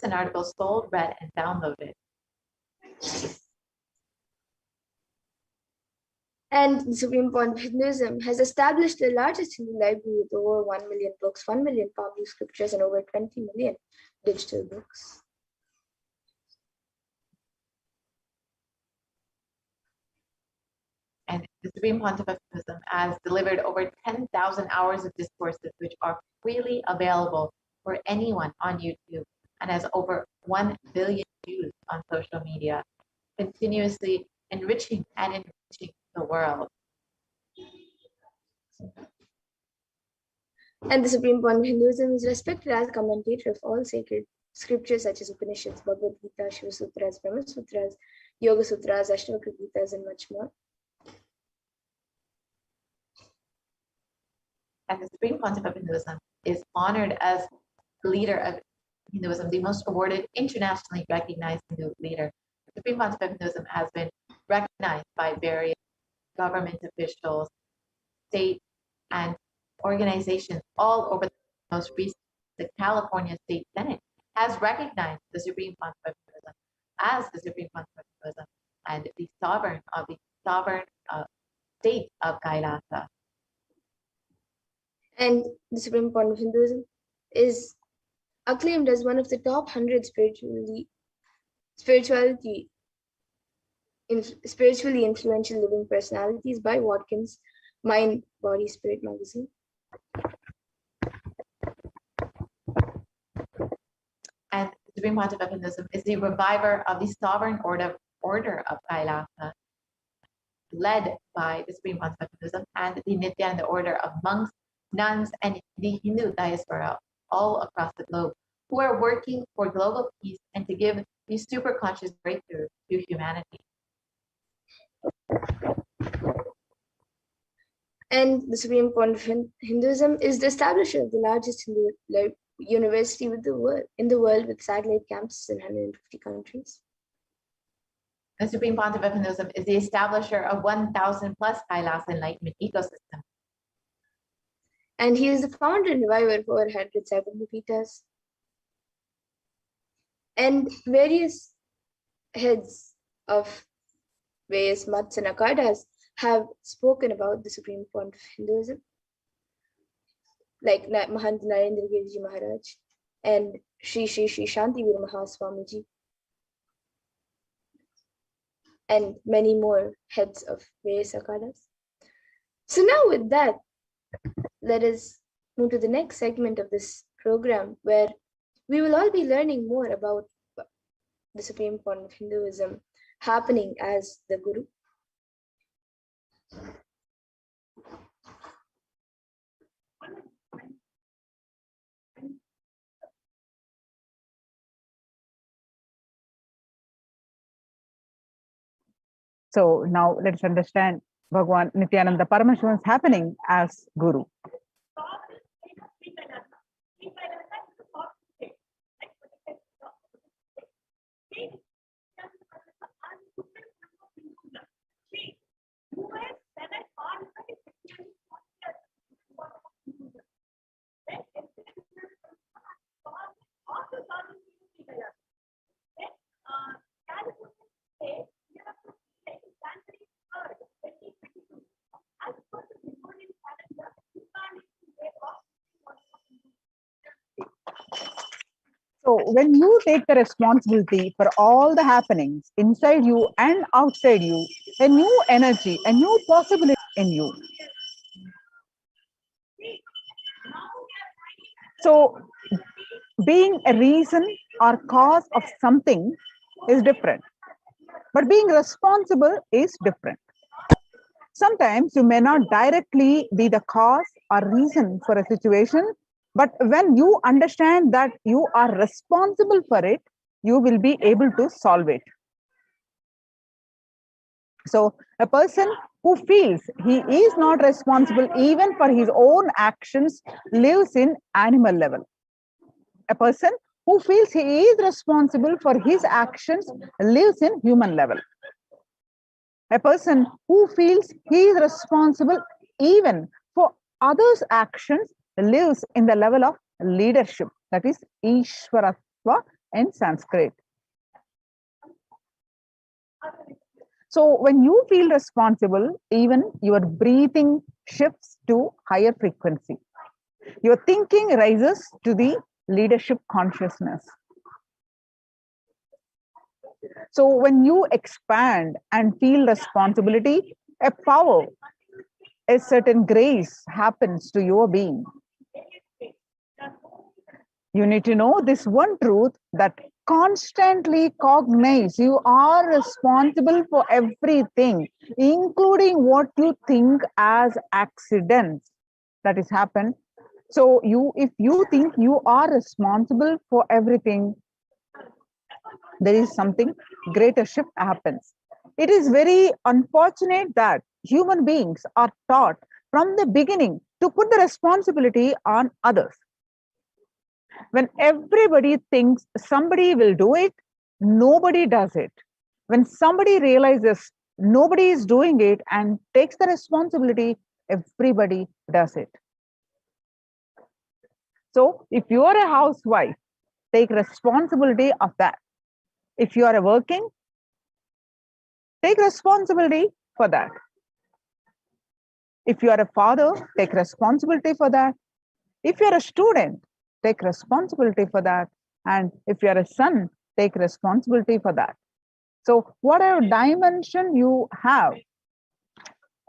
and articles sold, read, and downloaded. And the Supreme Pontiff of Hinduism has established the largest Hindu library with over 1 million books, 1 million published scriptures, and over 20 million digital books. And The Supreme Pontiff of Hinduism has delivered over 10,000 hours of discourses, which are freely available for anyone on YouTube, and has over 1 billion views on social media, continuously enriching and enriching the world. And the Supreme Pontiff of Hinduism is respected as a commentator of all sacred scriptures such as Upanishads, Bhagavad Gita, Shiva Sutras, Brahma Sutras, Yoga Sutras, Ashtavakra Gitas, and much more. And the Supreme Pontiff of Hinduism is honored as leader of Hinduism, the most awarded, internationally recognized Hindu leader. The Supreme Pontiff of Hinduism has been recognized by various government officials, state, and organizations all over the most recent. The California State Senate has recognized the Supreme Pontiff of Hinduism as the Supreme Pontiff of Hinduism and the sovereign of the sovereign state of Kailasa. And the Supreme Pontiff of Hinduism is acclaimed as one of the top 100 spiritually influential living personalities by Watkins Mind, Body, Spirit magazine. And the Supreme Pontiff of Hinduism is the reviver of the sovereign order of Kailasa, led by the Supreme Pontiff of Hinduism and the Nithyananda order of monks, nuns, and the Hindu diaspora all across the globe, who are working for global peace and to give the super conscious breakthrough to humanity. And the Supreme Pontiff of Hinduism is the establisher of the largest Hindu university in the world with satellite campuses in 150 countries. The Supreme Pontiff of Hinduism is the establisher of 1,000 plus Kailasa enlightenment ecosystem. And he is the founder and reviver of over 100 Cyberpitas. And various heads of various mats and akhadas have spoken about the Supreme Pontiff of Hinduism, like Mahant Narendra Giriji Maharaj and Sri Shanti Veer Mahaswamiji, and many more heads of various akhadas. So now with that, let us move to the next segment of this program, where we will all be learning more about the Supreme Pontiff of Hinduism happening as the Guru. So now let's understand Bhagwan Nithyananda Paramashivam is happening as Guru. So when you take the responsibility for all the happenings inside you and outside you, a new energy, a new possibility in you. So being a reason or cause of something is different, but being responsible is different. Sometimes you may not directly be the cause or reason for a situation, but when you understand that you are responsible for it, you will be able to solve it. So a person who feels he is not responsible even for his own actions lives in animal level. A person who feels he is responsible for his actions lives in human level. A person who feels he is responsible even for others' actions lives in the level of leadership, that is Ishvaratva in Sanskrit. So when you feel responsible, even your breathing shifts to higher frequency. Your thinking rises to the leadership consciousness. So when you expand and feel responsibility, a power, a certain grace happens to your being. You need to know this one truth, that constantly cognize you are responsible for everything, including what you think as accidents that has happened. So if you think you are responsible for everything, there is something greater shift happens. It is very unfortunate that human beings are taught from the beginning to put the responsibility on others. When everybody thinks somebody will do it, nobody does it. When somebody realizes nobody is doing it and takes the responsibility, everybody does it. So if you are a housewife, take responsibility of that. If you are working, take responsibility for that. If you are a father, take responsibility for that. If you are a student, take responsibility for that. And if you are a son, take responsibility for that. So whatever dimension you have,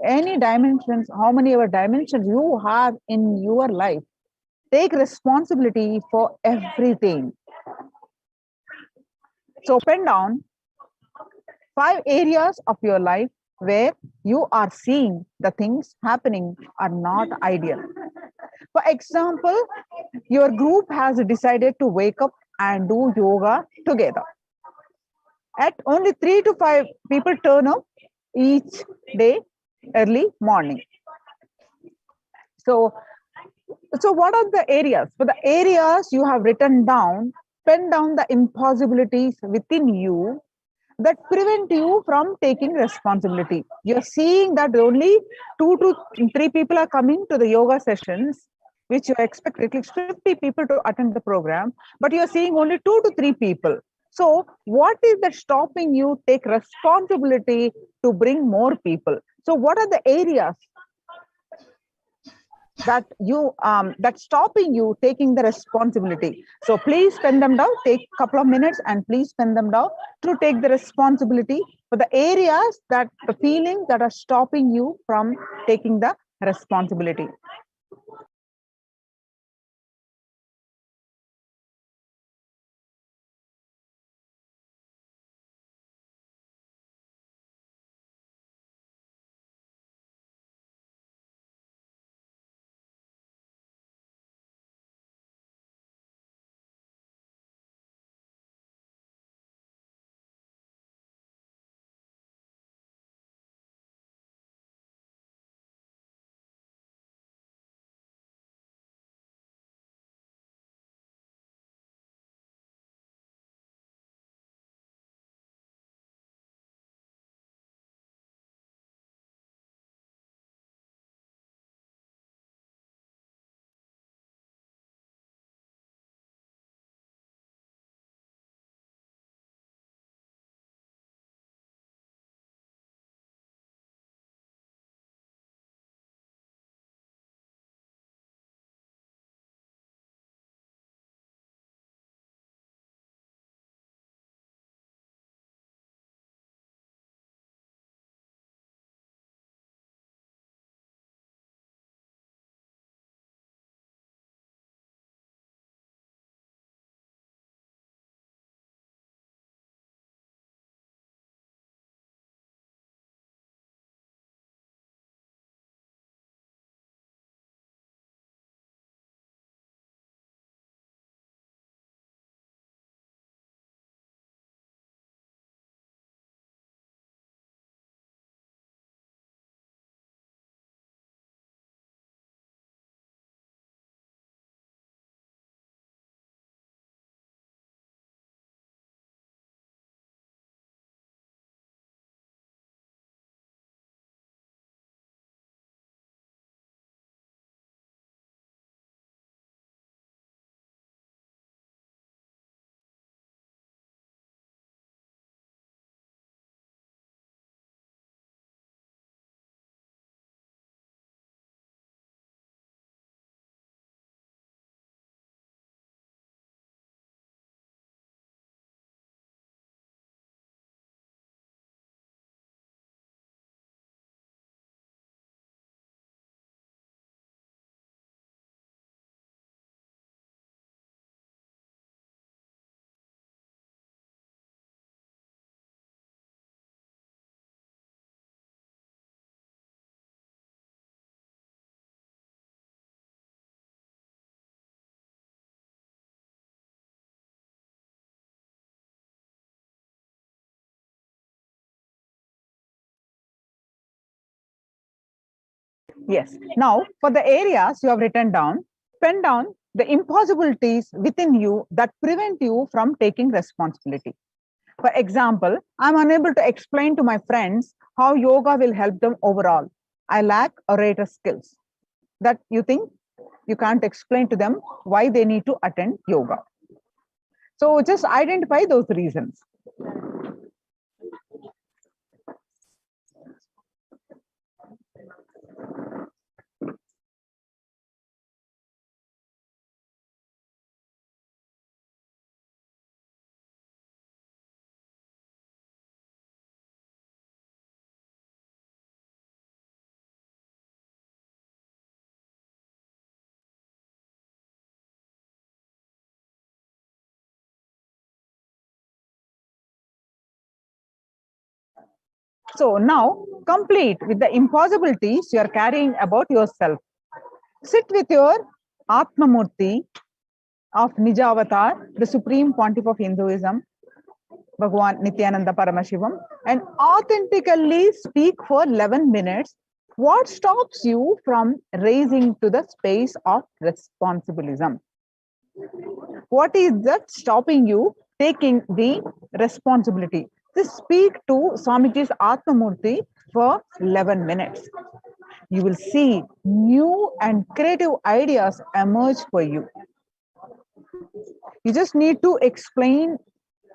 any dimensions, how many ever dimensions you have in your life, take responsibility for everything. So pen down 5 areas of your life where you are seeing the things happening are not ideal. For example, your group has decided to wake up and do yoga together. At only 3 to 5 people turn up each day early morning. So what are the areas? For the areas you have written down, pen down the impossibilities within you that prevent you from taking responsibility. You're seeing that only 2 to 3 people are coming to the yoga sessions, which you expect at least 50 people to attend the program, but you're seeing only 2 to 3 people. So what is that stopping you take responsibility to bring more people? So what are the areas that you that's stopping you taking the responsibility? So please pen them down, take a couple of minutes and please pen them down to take the responsibility for the areas, that the feelings that are stopping you from taking the responsibility. Yes. Now, for the areas you have written down, pen down the impossibilities within you that prevent you from taking responsibility. For example, I'm unable to explain to my friends how yoga will help them overall. I lack orator skills. That you think you can't explain to them why they need to attend yoga. So just identify those reasons. So now complete with the impossibilities you are carrying about yourself. Sit with your Atmamurti of Nijavatar, the Supreme Pontiff of Hinduism, Bhagwan Nithyananda Paramashivam, and authentically speak for 11 minutes. What stops you from raising to the space of responsibilism? What is that stopping you taking the responsibility? Just speak to Swamiji's Atmamurti for 11 minutes. You will see new and creative ideas emerge for you. You just need to explain,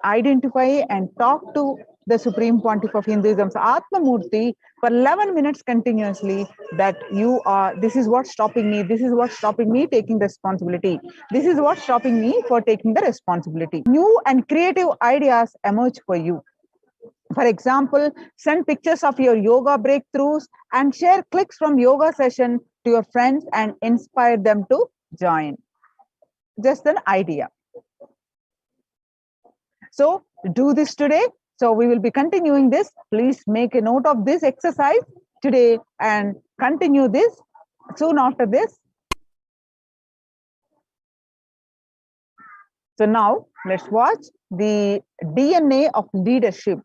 identify, and talk to the Supreme Pontiff of Hinduism's Atmamurti for 11 minutes continuously, that you are, this is what's stopping me, this is what's stopping me taking responsibility, this is what's stopping me for taking the responsibility. New and creative ideas emerge for you. For example, send pictures of your yoga breakthroughs and share clicks from yoga session to your friends and inspire them to join. Just an idea. So do this today. So we will be continuing this. Please make a note of this exercise today and continue this soon after this. So now let's watch the DNA of leadership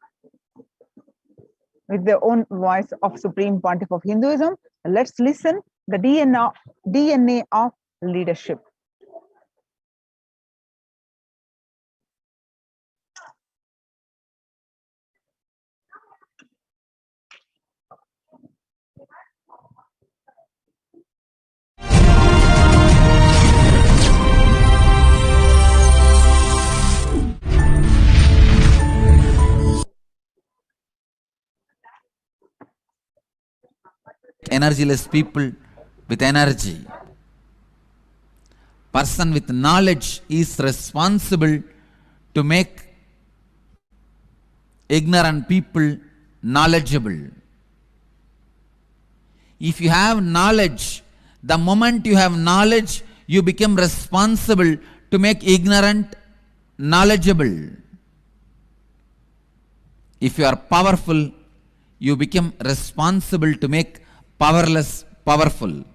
with the own voice of Supreme Pontiff of Hinduism. Let's listen the DNA of leadership. Energyless people with energy. Person with knowledge is responsible to make ignorant people knowledgeable. If you have knowledge, the moment you have knowledge, you become responsible to make ignorant knowledgeable. If you are powerful, you become responsible to make powerless powerful.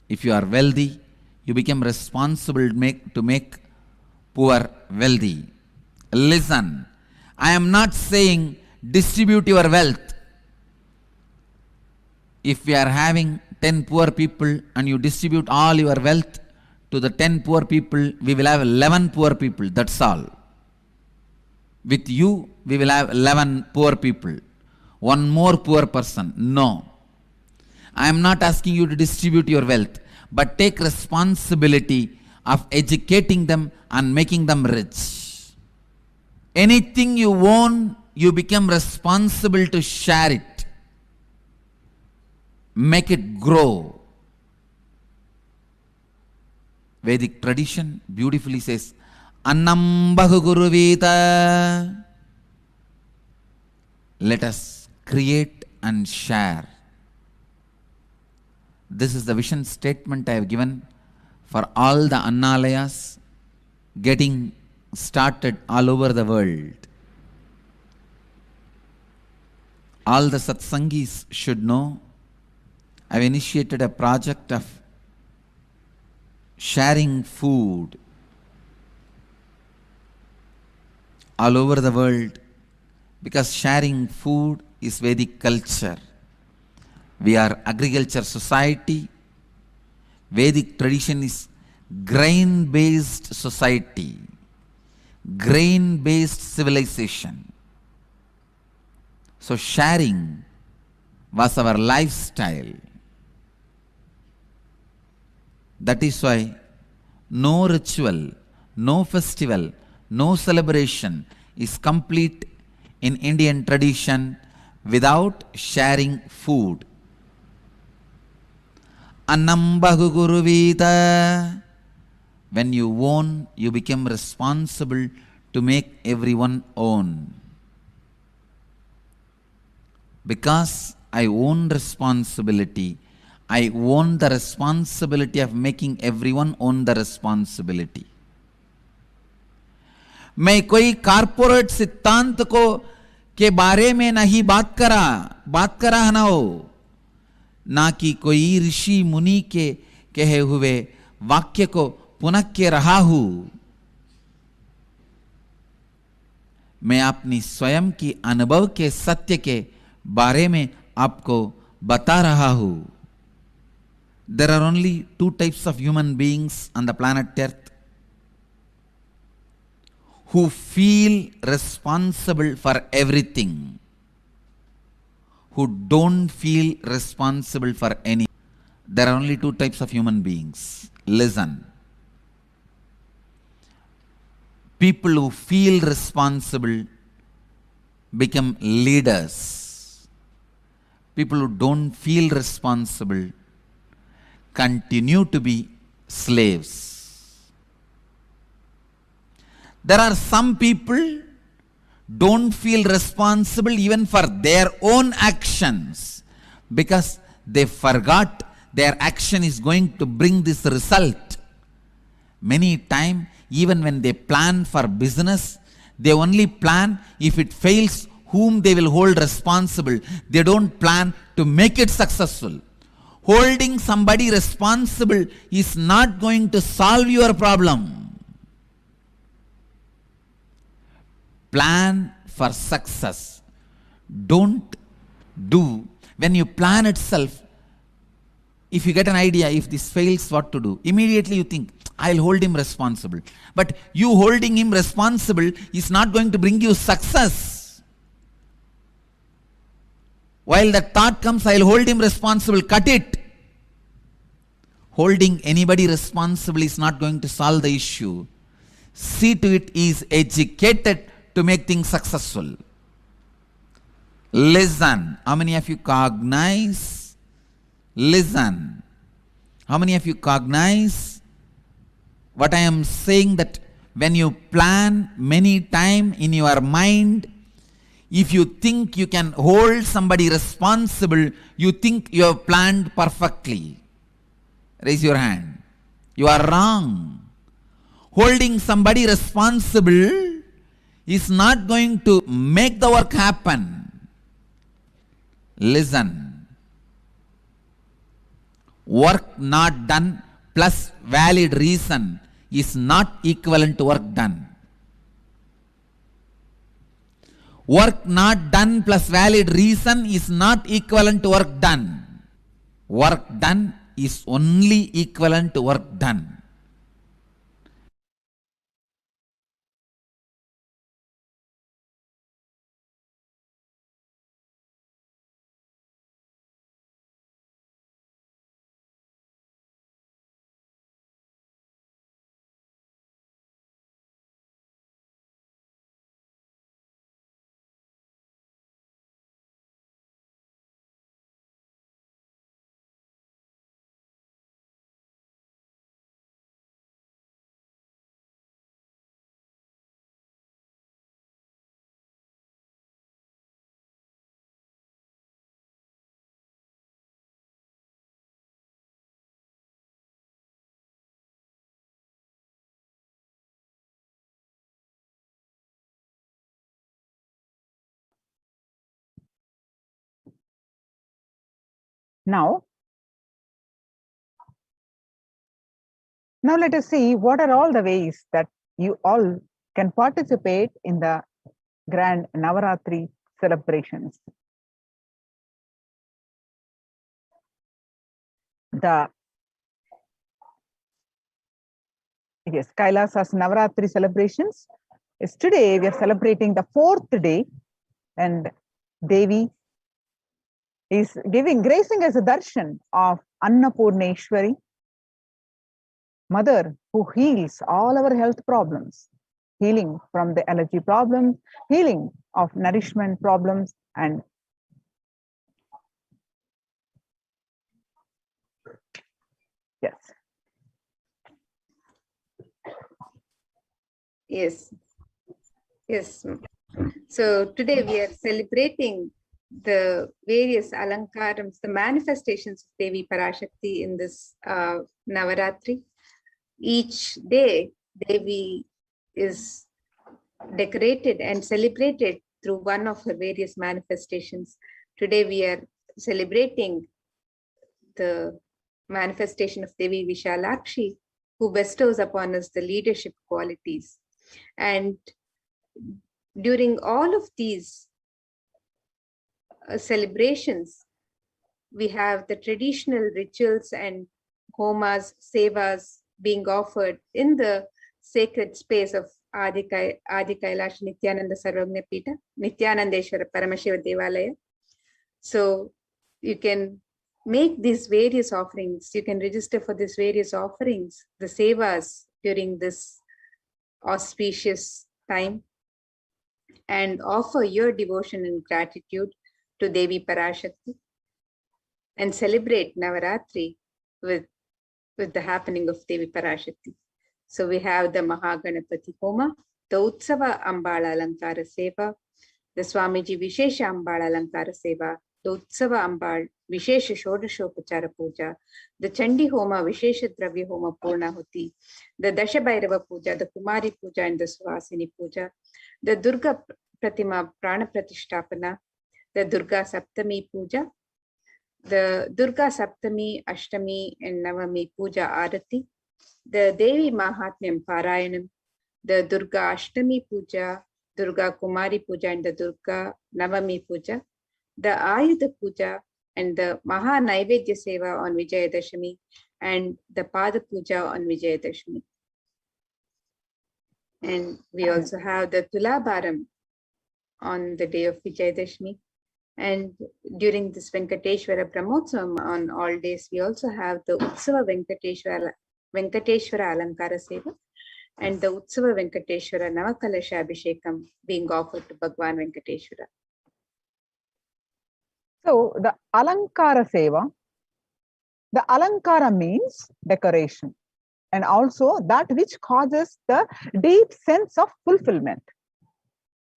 If you are wealthy, you become responsible to make poor wealthy. Listen, I am not saying distribute your wealth. If we are having 10 poor people and you distribute all your wealth to the 10 poor people, we will have 11 poor people, that's all. With you, we will have 11 poor people. One more poor person. No. I am not asking you to distribute your wealth, but take responsibility of educating them and making them rich. Anything you own, you become responsible to share it. Make it grow. Vedic tradition beautifully says, Annam Bahuguruvita. Let us create and share. This is the vision statement I have given for all the Annalayas getting started all over the world. All the Satsangis should know I have initiated a project of sharing food all over the world, because sharing food is Vedic culture. We are agriculture society. Vedic tradition is grain-based society, grain-based civilization. So sharing was our lifestyle. That is why no ritual, no festival, no celebration is complete in Indian tradition without sharing food. Annam bahu guruvita. When you own, you become responsible to make everyone own. Because I own responsibility, I own the responsibility of making everyone own the responsibility. मैं कोई corporate सिद्धांत को के बारे में नहीं बात करा है ना हो, ना कि कोई ऋषि मुनि के कहे हुए वाक्य को पुनः के रहा हूं. मैं अपनी स्वयं की अनुभव के सत्य के बारे में आपको बता रहा हूं. There are only two types of human beings on the planet Earth who feel responsible for everything, who don't feel responsible for anything. There are only two types of human beings. Listen. People who feel responsible become leaders. People who don't feel responsible continue to be slaves. There are some people don't feel responsible even for their own actions because they forgot their action is going to bring this result. Many times, even when they plan for business, they only plan if it fails, whom they will hold responsible. They don't plan to make it successful. Holding somebody responsible is not going to solve your problem. Plan for success. Don't do. When you plan itself, if you get an idea, if this fails, what to do? Immediately you think, I'll hold him responsible. But you holding him responsible is not going to bring you success. While that thought comes, I'll hold him responsible, cut it. Holding anybody responsible is not going to solve the issue. See to it he is educated to make things successful. Listen. How many of you cognize? Listen. How many of you cognize what I am saying, that when you plan many times in your mind, if you think you can hold somebody responsible, you think you have planned perfectly. Raise your hand. You are wrong. Holding somebody responsible is not going to make the work happen. Listen. Work not done plus valid reason is not equivalent to work done. Work not done plus valid reason is not equivalent to work done. Work done is only equivalent to work done. Now let us see what are all the ways that you all can participate in the grand Navaratri celebrations. the Kailasa'S Navaratri celebrations. Is today we are celebrating the 4th day, and Devi is gracing as a darshan of Annapurneshwari, Mother who heals all our health problems, healing from the allergy problems, healing of nourishment problems, and yes. Yes. Yes. So today we are celebrating the various alankarams, the manifestations of Devi Parashakti in this Navaratri. Each day, Devi is decorated and celebrated through one of her various manifestations. Today we are celebrating the manifestation of Devi Vishalakshi, who bestows upon us the leadership qualities. And during all of these celebrations, we have the traditional rituals and homas, sevas being offered in the sacred space of Adi Kailasa'S Nithyananda Nithyanandeshwara Paramashiva Devalaya. So you can make these various offerings. You can register for these various offerings, the sevas during this auspicious time, and offer your devotion and gratitude to Devi Parashakti, and celebrate Navaratri with the happening of Devi Parashakti. So we have the Mahaganapati Homa, the Utsava Ambala Alankara Seva, the Swamiji Vishesha Ambala Alankara Seva, the Utsava Ambal Vishesha Shodashopachara Puja, the Chandi Homa Vishesha Dravya Homa Purnahuti, the Dasha Bhairava Puja, the Kumari Puja and the Suhasini Puja, the Durga Pratima Prana Pratishtapana, the Durga Saptami Puja, the Durga Saptami, Ashtami and Navami Puja Arati, the Devi Mahatmyam Parayanam, the Durga Ashtami Puja, Durga Kumari Puja and the Durga Navami Puja, the Ayudha Puja and the Maha Naivedya Seva on Vijayadashami, and the Pada Puja on Vijayadashami. And we also have the Tulabharam on the day of Vijayadashami. And during this Venkateshwara Brahmotsavam on all days, we also have the Utsava Venkateshwara Alankara Seva and the Utsava Venkateshwara Navakalasha Abhishekam being offered to Bhagwan Venkateshwara. So the Alankara Seva, the Alankara means decoration, and also that which causes the deep sense of fulfillment.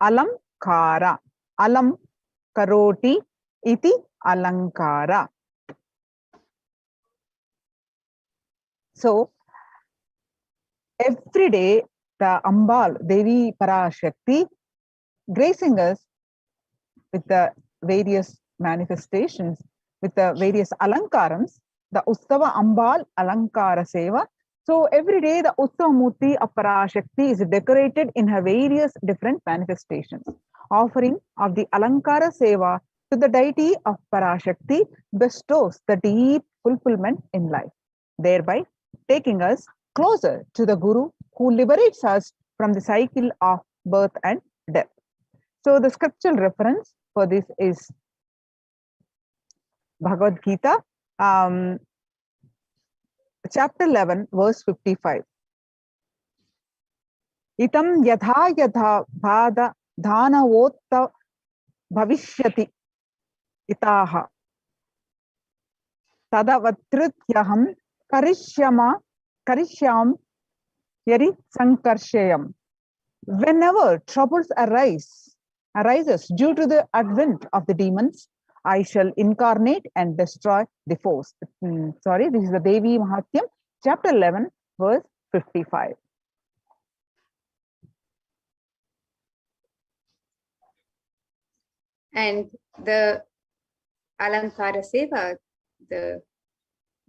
Alamkara, alam karoti iti alankara. So every day the Ambal, Devi Parashakti, gracing us with the various manifestations, with the various alankarams, the Ustava Ambal Alankara Seva. So every day the Uttava Murti of Parashakti is decorated in her various different manifestations. Offering of the Alankara Seva to the deity of Parashakti bestows the deep fulfillment in life, thereby taking us closer to the Guru who liberates us from the cycle of birth and death. So the scriptural reference for this is Bhagavad Gita, chapter 11, verse 55. Itam yatha yatha bhada dhanavotta bhavishyati itaha tadavatrityaham karishyam yari sankarshayam. Whenever troubles arises due to the advent of the demons, I shall incarnate and destroy the force. Sorry, this is the Devi Mahatyam, chapter 11, verse 55. And the Alankara Seva, the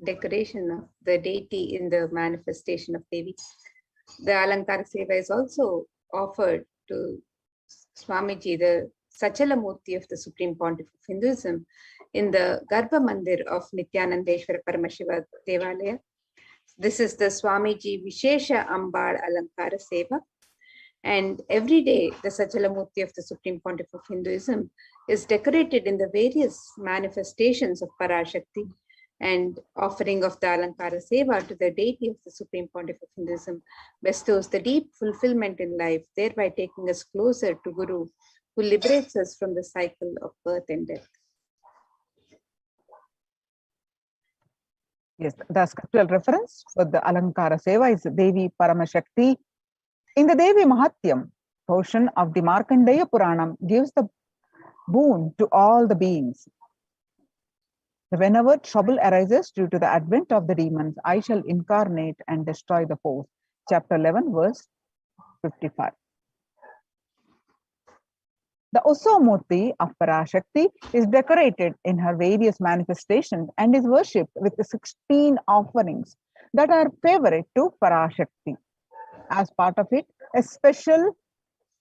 decoration of the deity in the manifestation of Devi, the Alankara Seva is also offered to Swamiji, the Sachala Murti of the Supreme Pontiff of Hinduism, in the Garbha Mandir of Nithyanandeshwara Paramashiva Devalaya. This is the Swamiji Vishesha Ambal Alankara Seva. And every day, the Sachalamurti of the Supreme Pontiff of Hinduism is decorated in the various manifestations of Parashakti, and offering of the Alankara Seva to the deity of the Supreme Pontiff of Hinduism bestows the deep fulfillment in life, thereby taking us closer to Guru, who liberates us from the cycle of birth and death. Yes, the scriptural reference for the Alankara Seva is Devi Paramashakti. In the Devi Mahatyam portion of the Markandeya Puranam gives the boon to all the beings. Whenever trouble arises due to the advent of the demons, I shall incarnate and destroy the force. Chapter 11, verse 55. The Usamurti of Parashakti is decorated in her various manifestations and is worshipped with 16 offerings that are favorite to Parashakti. As part of it, a special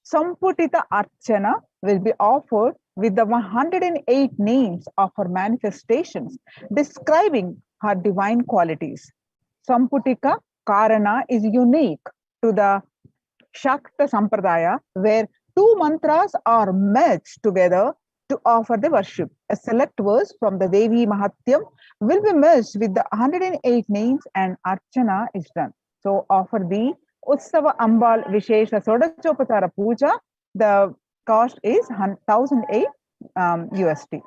Samputita Archana will be offered with the 108 names of her manifestations describing her divine qualities. Samputika Karana is unique to the Shakta Sampradaya, where two mantras are merged together to offer the worship. A select verse from the Devi Mahatyam will be merged with the 108 names and Archana is done. So offer the Utsava Ambal Vishesha Sodachopatara Puja. The cost is 1,008 USD.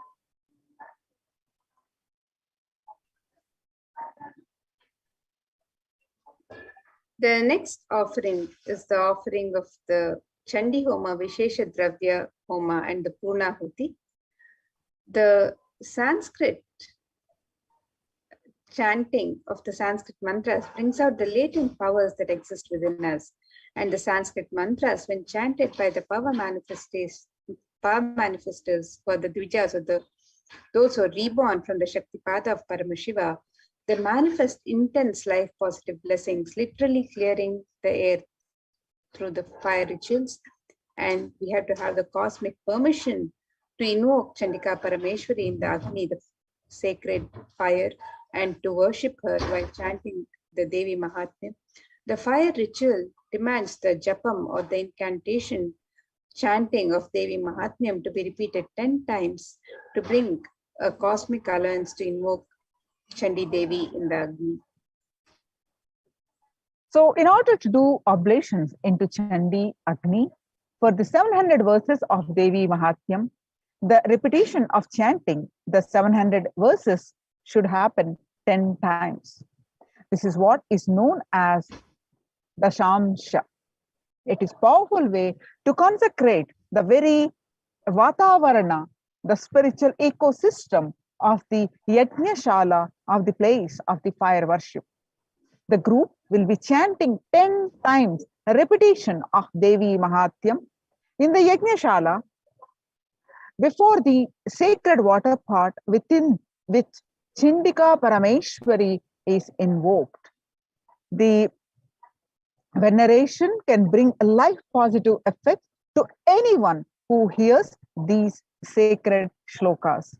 The next offering is the offering of the Chandi Homa, Vishesha Dravya Homa, and the Purnahuti. The Sanskrit chanting of the Sanskrit mantras brings out the latent powers that exist within us. And the Sanskrit mantras, when chanted by the power manifestors for the Dvijas, or those who are reborn from the Shaktipada of Paramashiva, they manifest intense life positive blessings, literally clearing the air through the fire rituals. And we have to have the cosmic permission to invoke Chandika Parameshwari in the Agni, the sacred fire, and to worship her while chanting the Devi Mahatmya. The fire ritual demands the japam, or the incantation chanting of Devi Mahatmyam, to be repeated 10 times to bring a cosmic alliance to invoke Chandi Devi in the Agni. So in order to do oblations into Chandi Agni, for the 700 verses of Devi Mahatmyam, the repetition of chanting the 700 verses should happen 10 times. This is what is known as Dashamsha. It is a powerful way to consecrate the very Vatavarana, the spiritual ecosystem of the Yajnashala, of the place of the fire worship. The group will be chanting 10 times a repetition of Devi Mahatyam in the Yajnashala before the sacred water pot within which Chindika Parameshwari is invoked. The veneration can bring a life positive effect to anyone who hears these sacred shlokas.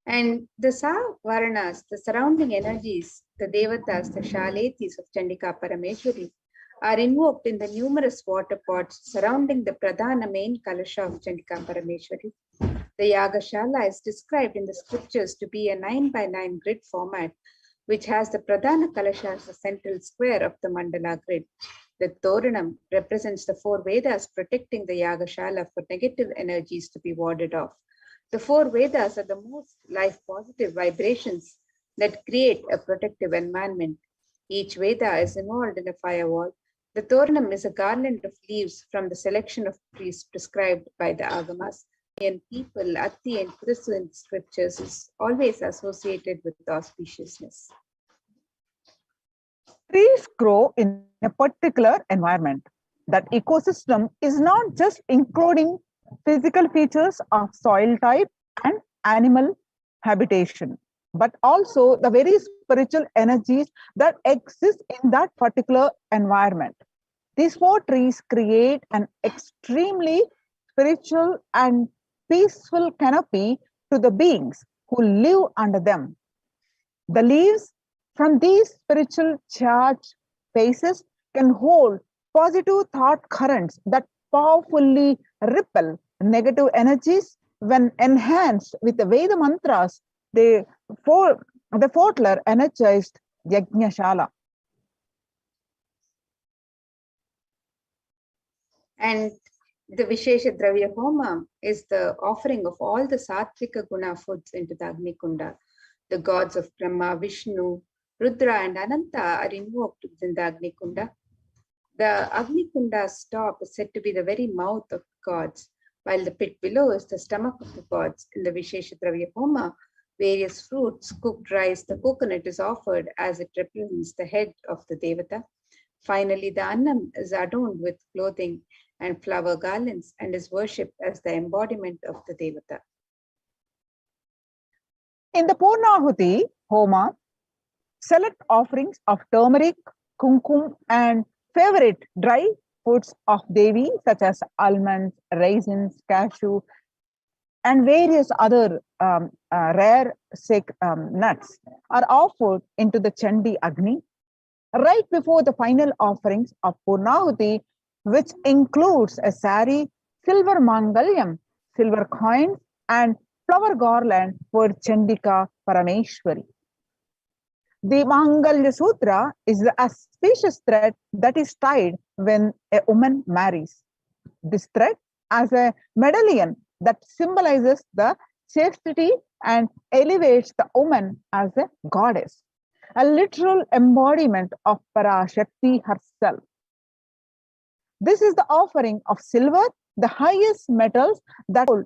And the Savaranas, the surrounding energies, the Devatas, the Shaletis of Chandika Parameshwari, are invoked in the numerous water pots surrounding the Pradhana main Kalasha of Chandika Parameshwari. The Yagashala is described in the scriptures to be a 9x9 grid format, which has the Pradhana Kalasha as the central square of the Mandala grid. The Toranam represents the 4 Vedas protecting the Yagashala for negative energies to be warded off. The 4 Vedas are the most life-positive vibrations that create a protective environment. Each Veda is involved in a firewall. The Toranam is a garland of leaves from the selection of trees prescribed by the Agamas. And people, Atti and Krisu in scriptures is always associated with auspiciousness. Trees grow in a particular environment. That ecosystem is not just including physical features of soil type and animal habitation, but also the very spiritual energies that exist in that particular environment. These 4 trees create an extremely spiritual and peaceful canopy to the beings who live under them. The leaves from these spiritual charged spaces can hold positive thought currents that powerfully repel negative energies when enhanced with the Veda mantras. The Fortler energized Yajnashala. And the Vishesha Dravya Homa is the offering of all the Sattvika Guna foods into the Agni Kunda. The gods of Brahma, Vishnu, Rudra, and Ananta are invoked within the Agni Kunda. The Agni Kunda's top is said to be the very mouth of gods, while the pit below is the stomach of the gods. In the Vishesha Dravya Homa, various fruits, cooked rice, the coconut is offered as it represents the head of the Devata. Finally, the Annam is adorned with clothing and flower garlands and is worshipped as the embodiment of the Devata. In the Purnahuti Homa, select offerings of turmeric, kumkum, and favorite dry foods of Devi, such as almonds, raisins, cashew, and various other rare nuts, are offered into the Chandi Agni right before the final offerings of Purnahuti, which includes a sari, silver mangalyam, silver coins, and flower garland for Chandika Parameshwari. The Mangalya Sutra is the auspicious thread that is tied when a woman marries. This thread as a medallion that symbolizes the chastity and elevates the woman as a goddess, a literal embodiment of Parashakti herself. This is the offering of silver, the highest metals that hold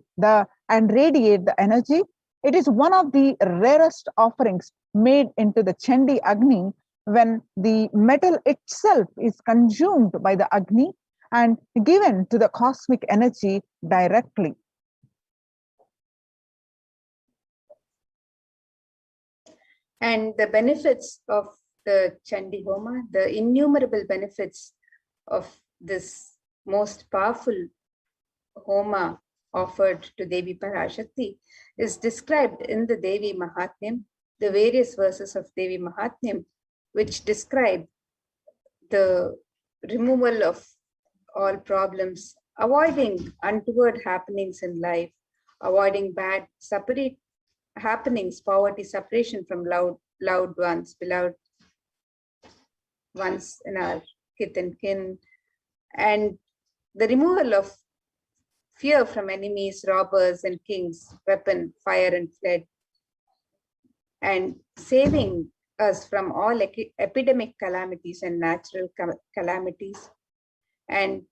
and radiate the energy. It is one of the rarest offerings made into the Chandi Agni when the metal itself is consumed by the Agni and given to the cosmic energy directly. And the benefits of the Chandi Homa, the innumerable benefits of this most powerful Homa offered to Devi Parashakti is described in the Devi Mahatmyam, the various verses of Devi Mahatmyam, which describe the removal of all problems, avoiding untoward happenings in life, avoiding bad separate happenings, poverty, separation from loved ones, beloved ones in our kith and kin, and the removal of fear from enemies, robbers, and kings, weapon, fire, and flood, and saving us from all epidemic calamities and natural calamities. And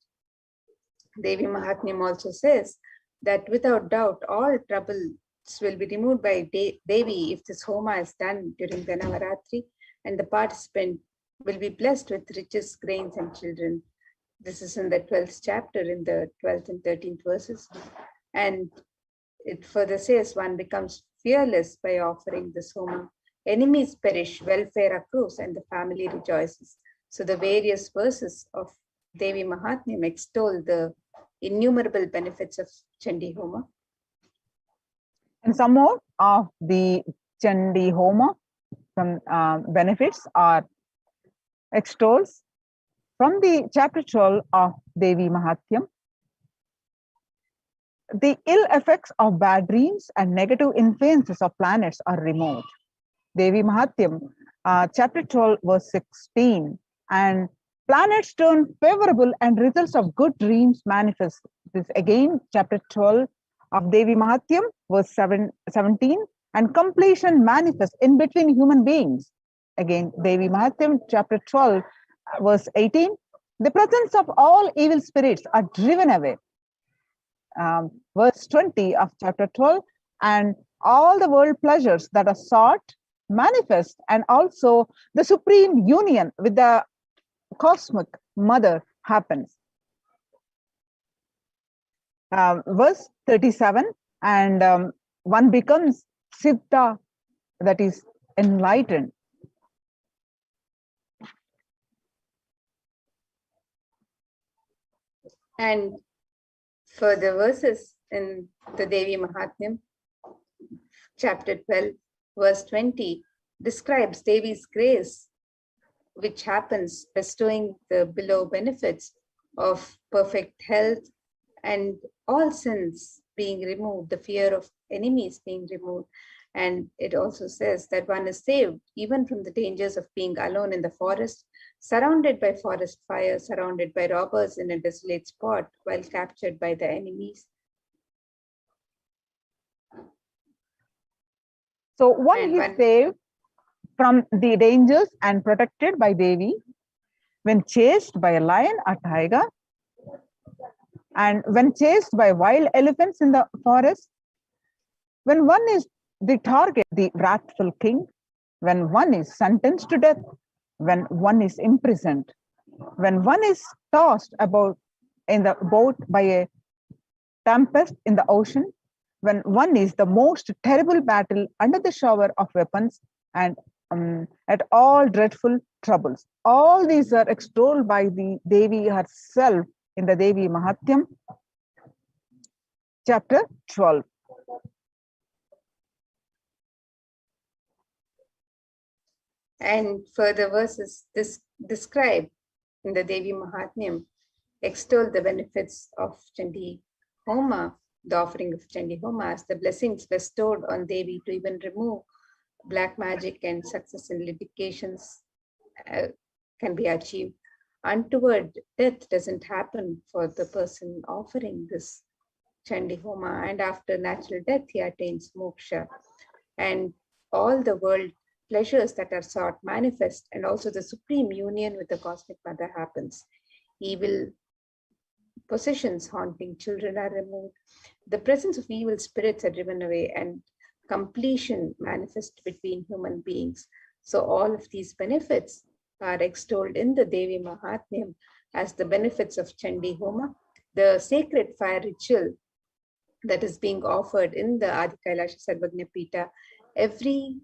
Devi Mahatmyam also says that without doubt, all troubles will be removed by Devi if this Homa is done during the Navaratri, and the participant will be blessed with riches, grains, and children. This is in the 12th chapter, in the 12th and 13th verses. And it further says, one becomes fearless by offering this Homa. Enemies perish, welfare accrues, and the family rejoices. So the various verses of Devi Mahatmyam extol the innumerable benefits of Chandi Homa. And some more of the Chandi Homa, some benefits are extols from the chapter 12 of Devi Mahatmyam. The ill effects of bad dreams and negative influences of planets are removed. Devi Mahatmyam, chapter 12, verse 16. And planets turn favorable and results of good dreams manifest. This again, chapter 12 of Devi Mahatmyam, verse 17. And completion manifests in between human beings. Again, Devi Mahatmyam, chapter 12, verse 18. The presence of all evil spirits are driven away. Verse 20 of chapter 12. And all the world pleasures that are sought manifest, and also the supreme union with the cosmic mother happens. Verse 37, and one becomes Siddha, that is enlightened. And Further verses in the Devi Mahatmyam, chapter 12, verse 20, describes Devi's grace, which happens bestowing the below benefits of perfect health and all sins being removed, the fear of enemies being removed. And it also says that one is saved even from the dangers of being alone in the forest, surrounded by forest fire, surrounded by robbers in a desolate spot, while captured by the enemies. So one is saved from the dangers and protected by Devi when chased by a lion or tiger, and when chased by wild elephants in the forest, when one is the target, the wrathful king, when one is sentenced to death, when one is imprisoned, when one is tossed about in the boat by a tempest in the ocean, when one is the most terrible battle under the shower of weapons and at all dreadful troubles. All these are extolled by the Devi herself in the Devi Mahatmyam, chapter 12. And further verses describe in the Devi Mahatmyam, extol the benefits of Chandi Homa, the offering of Chandi Homa, as the blessings bestowed on Devi to even remove black magic and success in litigations can be achieved. Untoward death doesn't happen for the person offering this Chandi Homa, and after natural death, he attains moksha. And all the world pleasures that are sought manifest, and also the supreme union with the cosmic mother happens. Evil possessions haunting children are removed. The presence of evil spirits are driven away, and completion manifests between human beings. So all of these benefits are extolled in the Devi Mahatmyam as the benefits of Chandi Homa, the sacred fire ritual that is being offered in the Adi Kailasha Sarvagnya Pita every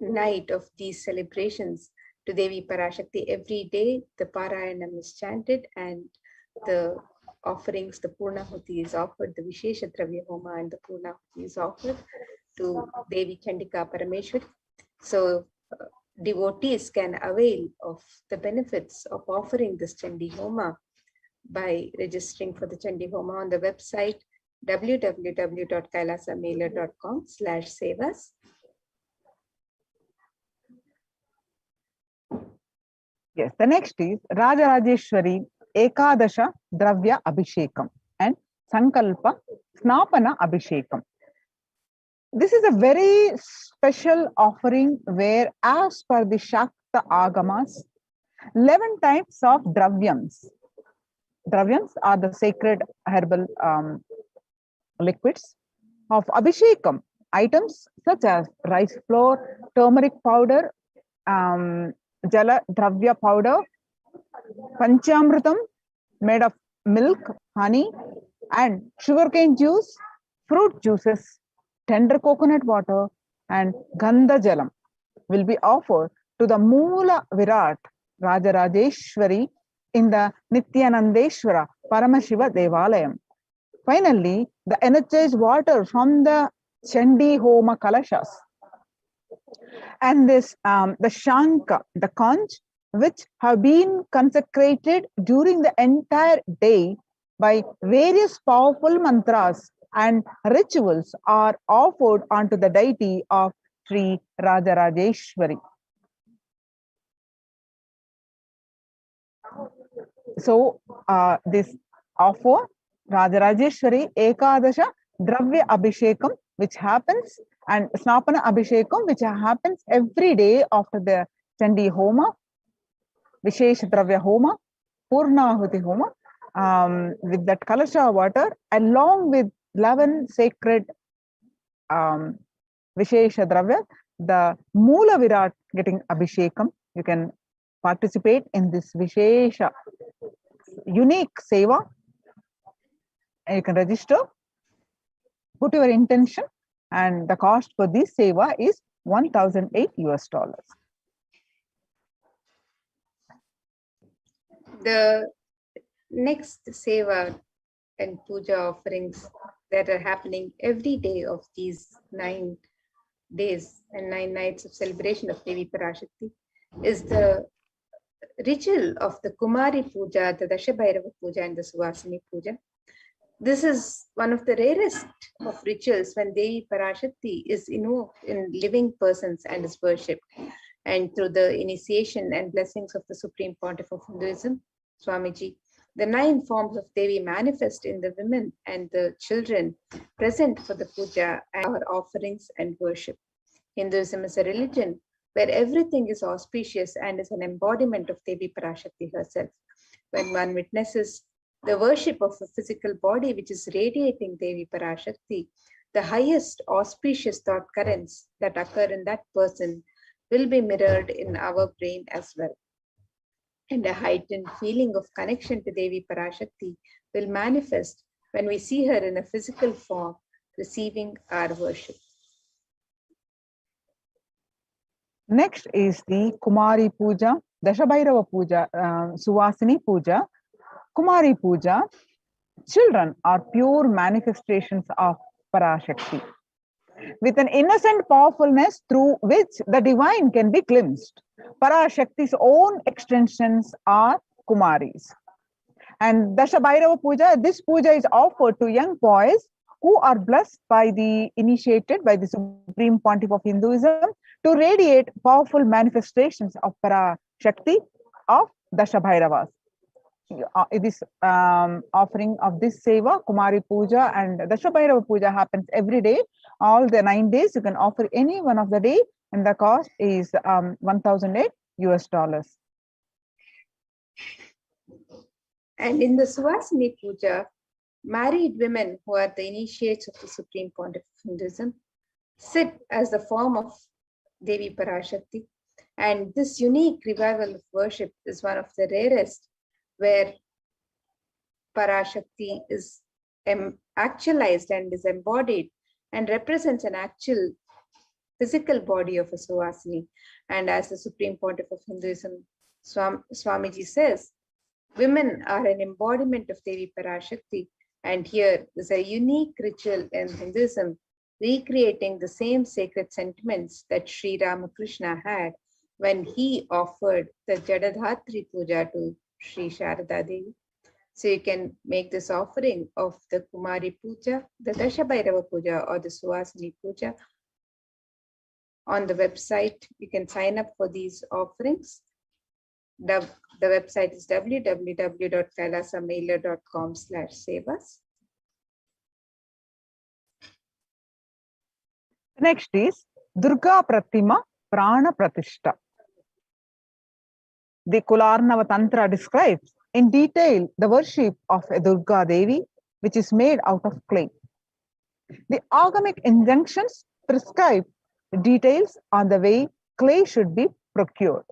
night of these celebrations to Devi Parashakti. Every day the Parayanam is chanted and the offerings, the Purnahuti is offered, the Vishesha Dravya Homa and the Purnahuti is offered to Devi Chandika Parameshwari. So devotees can avail of the benefits of offering this Chandi Homa by registering for the Chandi Homa on the website www.kailasamailer.com/sevas. Yes, the next is Rajarajeshwari Ekadasha Dravya Abhishekam and Sankalpa Snapana Abhishekam. This is a very special offering where, as per the Shakta Agamas, 11 types of dravyams. Dravyams are the sacred herbal liquids of Abhishekam, items such as rice flour, turmeric powder, Jala Dravya powder, Panchamritam made of milk, honey, and sugarcane juice, fruit juices, tender coconut water, and Gandha Jalam will be offered to the Moola Virat Rajarajeshwari in the Nithyanandeshwara Paramashiva Devalayam. Finally, the energized water from the Chandi Homa Kalashas and this the Shanka, the conch, which have been consecrated during the entire day by various powerful mantras and rituals, are offered onto the deity of Sri Rajarajeshwari. So this offer Rajarajeshwari Ekadasha Dravya Abhishekam, which happens, and Snapana Abhishekam, which happens every day after the Chandi Homa, Vishesh Dravya Homa, Purnahuti Homa, with that Kalasha water, along with 11 sacred Vishesha Dravya, the Moola Virat getting Abhishekam. You can participate in this Vishesha unique seva. And you can register, put your intention, and the cost for this seva is $1,008 US. The next seva and puja offerings that are happening every day of these 9 days and 9 nights of celebration of Devi Parashakti is the ritual of the Kumari Puja, the Dashabhairava Puja, and the Suvasini Puja. This is one of the rarest of rituals when Devi Parashakti is invoked in living persons and is worshipped. And through the initiation and blessings of the Supreme Pontiff of Hinduism, Swamiji, the 9 forms of Devi manifest in the women and the children present for the puja and our offerings and worship. Hinduism is a religion where everything is auspicious and is an embodiment of Devi Parashakti herself. When one witnesses the worship of a physical body which is radiating Devi Parashakti, the highest auspicious thought currents that occur in that person will be mirrored in our brain as well. And a heightened feeling of connection to Devi Parashakti will manifest when we see her in a physical form receiving our worship. Next is the Kumari Puja, Dashabhairava Puja, Suvasini Puja, Kumari Puja. Children are pure manifestations of Parashakti, with an innocent powerfulness through which the divine can be glimpsed. Parashakti's own extensions are Kumaris. And Dashabhairava Puja, this puja is offered to young boys who are blessed by the initiated by the Supreme Pontiff of Hinduism to radiate powerful manifestations of Parashakti of Dashabhairavas. This offering of this seva, Kumari Puja and Dashabhairava Puja happens every day. All the 9 days, you can offer any one of the day, and the cost is $1,008. And in the Suvasini Puja, married women who are the initiates of the Supreme Pontiff of Hinduism sit as the form of Devi Parashakti. And this unique revival of worship is one of the rarest, where Parashakti is actualized and is embodied and represents an actual physical body of a Suvasini. And as the Supreme Pontiff of Hinduism, Swamiji says, women are an embodiment of Devi Parashakti. And here is a unique ritual in Hinduism, recreating the same sacred sentiments that Sri Ramakrishna had when he offered the Jadadhatri Puja to Sri Sharada Devi. So you can make this offering of the Kumari Puja, the Dashabhairava Puja, or the Suvasini Puja on the website. You can sign up for these offerings. The website is www.kailasamailer.com/sevas. Next is Durga Pratima Prana Pratishta. The Kularnava Tantra describes in detail the worship of a Durga Devi, which is made out of clay. The agamic injunctions prescribe details on the way clay should be procured.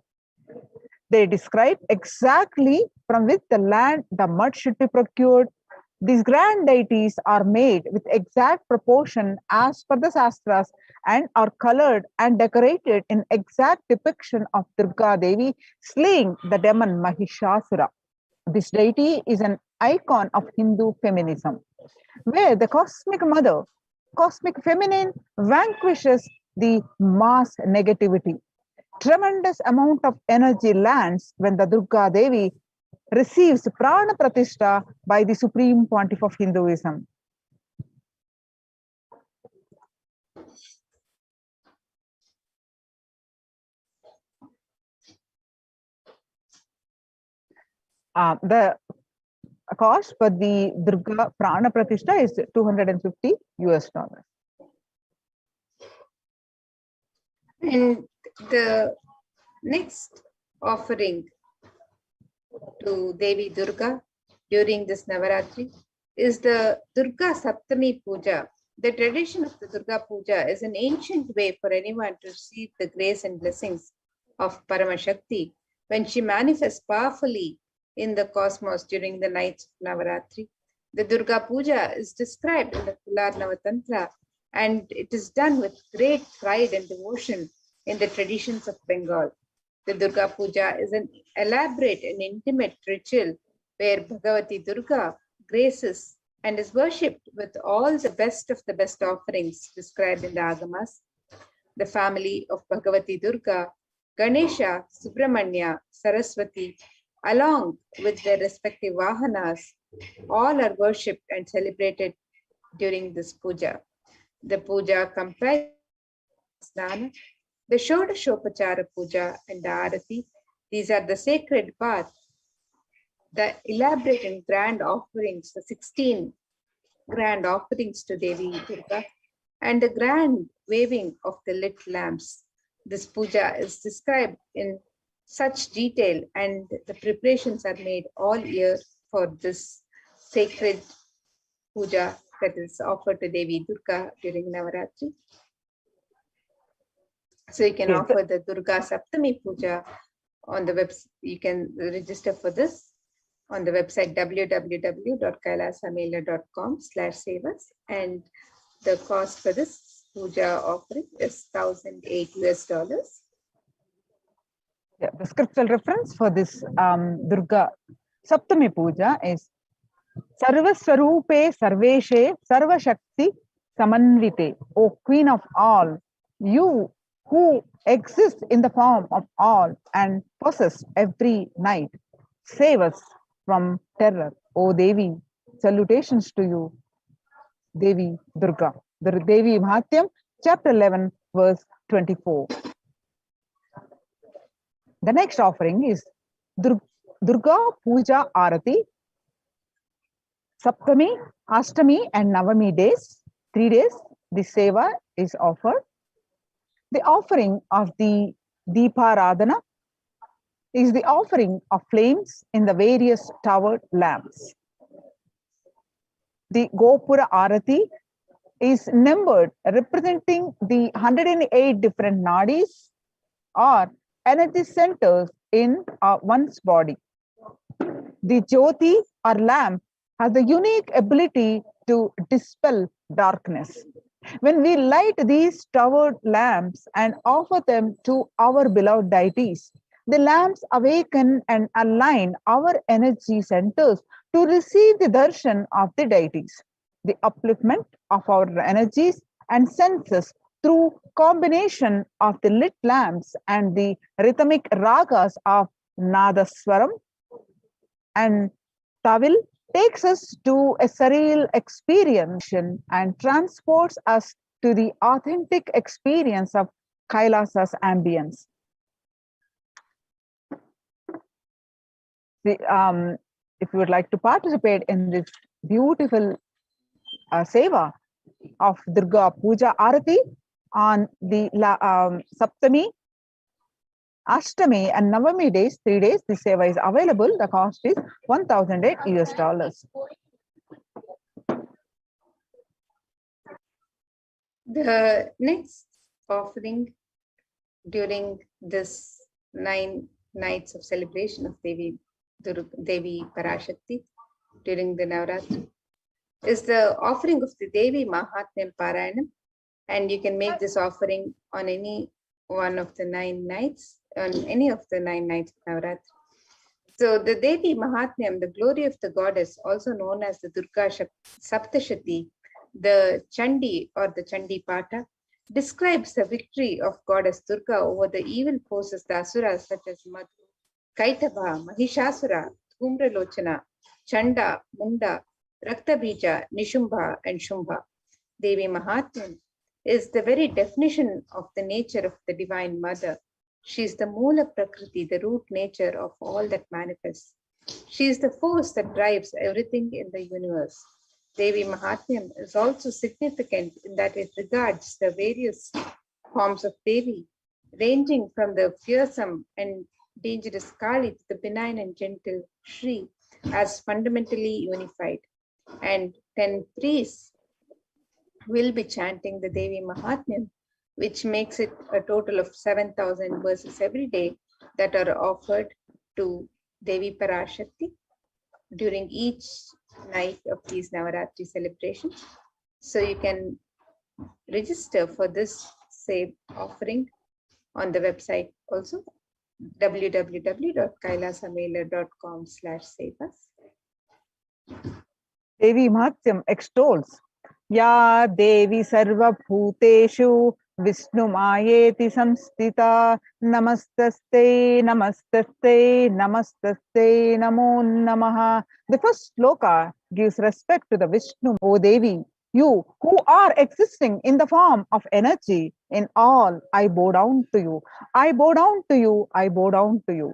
They describe exactly from which the land the mud should be procured. These grand deities are made with exact proportion as per the Shastras and are colored and decorated in exact depiction of Durga Devi slaying the demon Mahishasura. This deity is an icon of Hindu feminism, where the cosmic mother, cosmic feminine, vanquishes the mass negativity. Tremendous amount of energy lands when the Durga Devi receives Prana Pratishta by the Supreme Pontiff of Hinduism. The cost for the Durga Prana Pratishta is $250. And the next offering to Devi Durga during this Navaratri is the Durga Saptami Puja. The tradition of the Durga Puja is an ancient way for anyone to receive the grace and blessings of Paramashakti when she manifests powerfully in the cosmos during the nights of Navaratri. The Durga Puja is described in the Kularnava Tantra, and it is done with great pride and devotion in the traditions of Bengal. The Durga Puja is an elaborate and intimate ritual where Bhagavati Durga graces and is worshipped with all the best offerings described in the Agamas. The family of Bhagavati Durga, Ganesha, Subramanya, Saraswati, along with their respective Vahanas, all are worshipped and celebrated during this puja. The puja comprises Snana, the Shodashopachara puja, and the Arati. These are the sacred bath, the elaborate and grand offerings, the 16 grand offerings to Devi Durga, and the grand waving of the lit lamps. This puja is described in such detail, and the preparations are made all year for this sacred puja that is offered to Devi Durga during Navaratri. So you can offer the Durga Saptami puja on the website. You can register for this on the website www.kailasa'S, and the cost for this puja offering is $1,008. Yeah, the scriptural reference for this Durga Saptami Puja is Sarva Swarupe Sarveshe Sarva Shakti Samanvite, O Queen of all, you who exist in the form of all and possess every night, save us from terror, O Devi. Salutations to you, Devi Durga. The Devi Mahatyam, chapter 11, verse 24. The next offering is Durga Puja Arati, Saptami, Ashtami, and Navami days, 3 days. The seva is offered. The offering of the Deeparadhana is the offering of flames in the various towered lamps. The Gopura Arati is numbered, representing the 108 different nadis or energy centers in one's body. The Jyoti or lamp has the unique ability to dispel darkness. When we light these towered lamps and offer them to our beloved deities, the lamps awaken and align our energy centers to receive the darshan of the deities. The upliftment of our energies and senses through combination of the lit lamps and the rhythmic ragas of Nadaswaram and Tawil takes us to a surreal experience and transports us to the authentic experience of Kailasa'S ambience. If you would like to participate in this beautiful seva of Durga Puja Arati on the Saptami, Ashtami, and Navami days, 3 days, the seva is available. The cost is $1,008. The next offering during this 9 nights of celebration of Devi Parashakti during the Navaratri is the offering of the Devi Mahatmyam Parayanam, and you can make this offering on any one of the 9 nights, on any of the 9 nights of Navaratri. So the Devi Mahatmyam, the glory of the goddess, also known as the Durga Saptashati, the Chandi or the Chandi Pata, describes the victory of goddess Durga over the evil forces, the Asuras such as Madhu, Kaitava, Mahishasura, Dhumralochana, Chanda, Munda, Raktabija, Nishumbha, and Shumbha. Devi Mahatmyam is the very definition of the nature of the Divine Mother. She is the Moola Prakriti, the root nature of all that manifests. She is the force that drives everything in the universe. Devi Mahatmyam is also significant in that it regards the various forms of Devi, ranging from the fearsome and dangerous Kali to the benign and gentle Shri, as fundamentally unified. And 10 priests will be chanting the Devi Mahatmyam, which makes it a total of 7,000 verses every day that are offered to Devi Parashakti during each night of these Navaratri celebrations. So you can register for this save offering on the website also, www.kailasa'S.com/save us. Devi Mahatyam extols, Ya Devi Sarva Bhuteshu Vishnu Mayeti Samstita Namastaste Namastaste Namastaste Namo Namaha. The first sloka gives respect to the Vishnu, O Devi, you who are existing in the form of energy. In all, I bow down to you. I bow down to you. I bow down to you.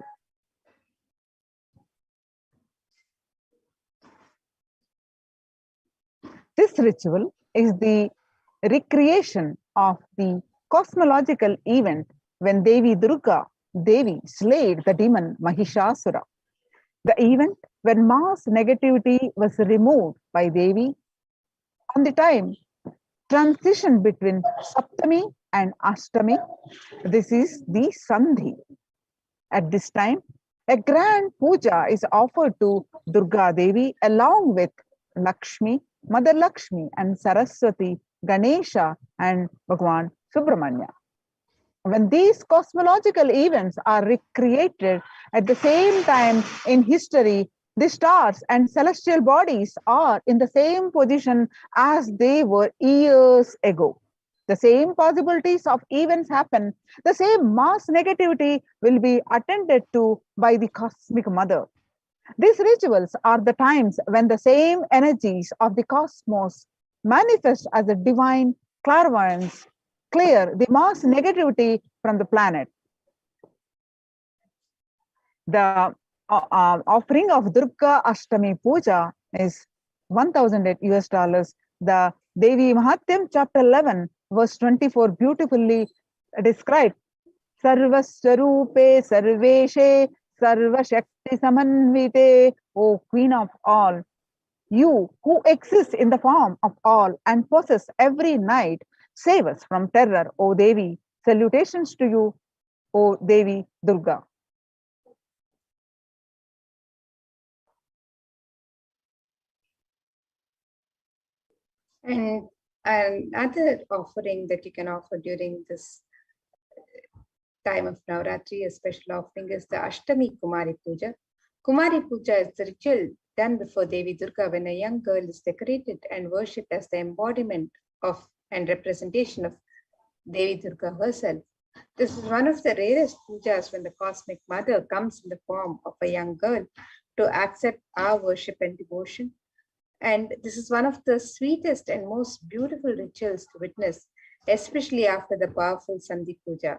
This ritual is the recreation of the cosmological event when Devi Durga, Devi, slayed the demon Mahishasura. The event when mass negativity was removed by Devi on the time transition between Saptami and Ashtami. This is the Sandhi. At this time, a grand puja is offered to Durga Devi along with Lakshmi, Mother Lakshmi, and Saraswati, Ganesha, and Bhagwan Subramanya. When these cosmological events are recreated at the same time in history, the stars and celestial bodies are in the same position as they were years ago. The same possibilities of events happen, the same mass negativity will be attended to by the cosmic mother. These rituals are the times when the same energies of the cosmos manifest as a divine clairvoyance, clear the mass negativity from the planet. The offering of Durga Ashtami Puja is 1008 US dollars. The Devi Mahatyam, chapter 11, verse 24, beautifully described. Sarvaswarupe Sarveshe Sarvashakti Samanvite, O Queen of all, you who exist in the form of all and possess every night, save us from terror, O Devi. Salutations to you, O Devi Durga. And another offering that you can offer during this time of Navaratri, a special offering, is the Ashtami Kumari Puja. Kumari Puja is the ritual done before Devi Durga when a young girl is decorated and worshipped as the embodiment of and representation of Devi Durga herself. This is one of the rarest pujas when the cosmic mother comes in the form of a young girl to accept our worship and devotion. And this is one of the sweetest and most beautiful rituals to witness, especially after the powerful Sandhi Puja.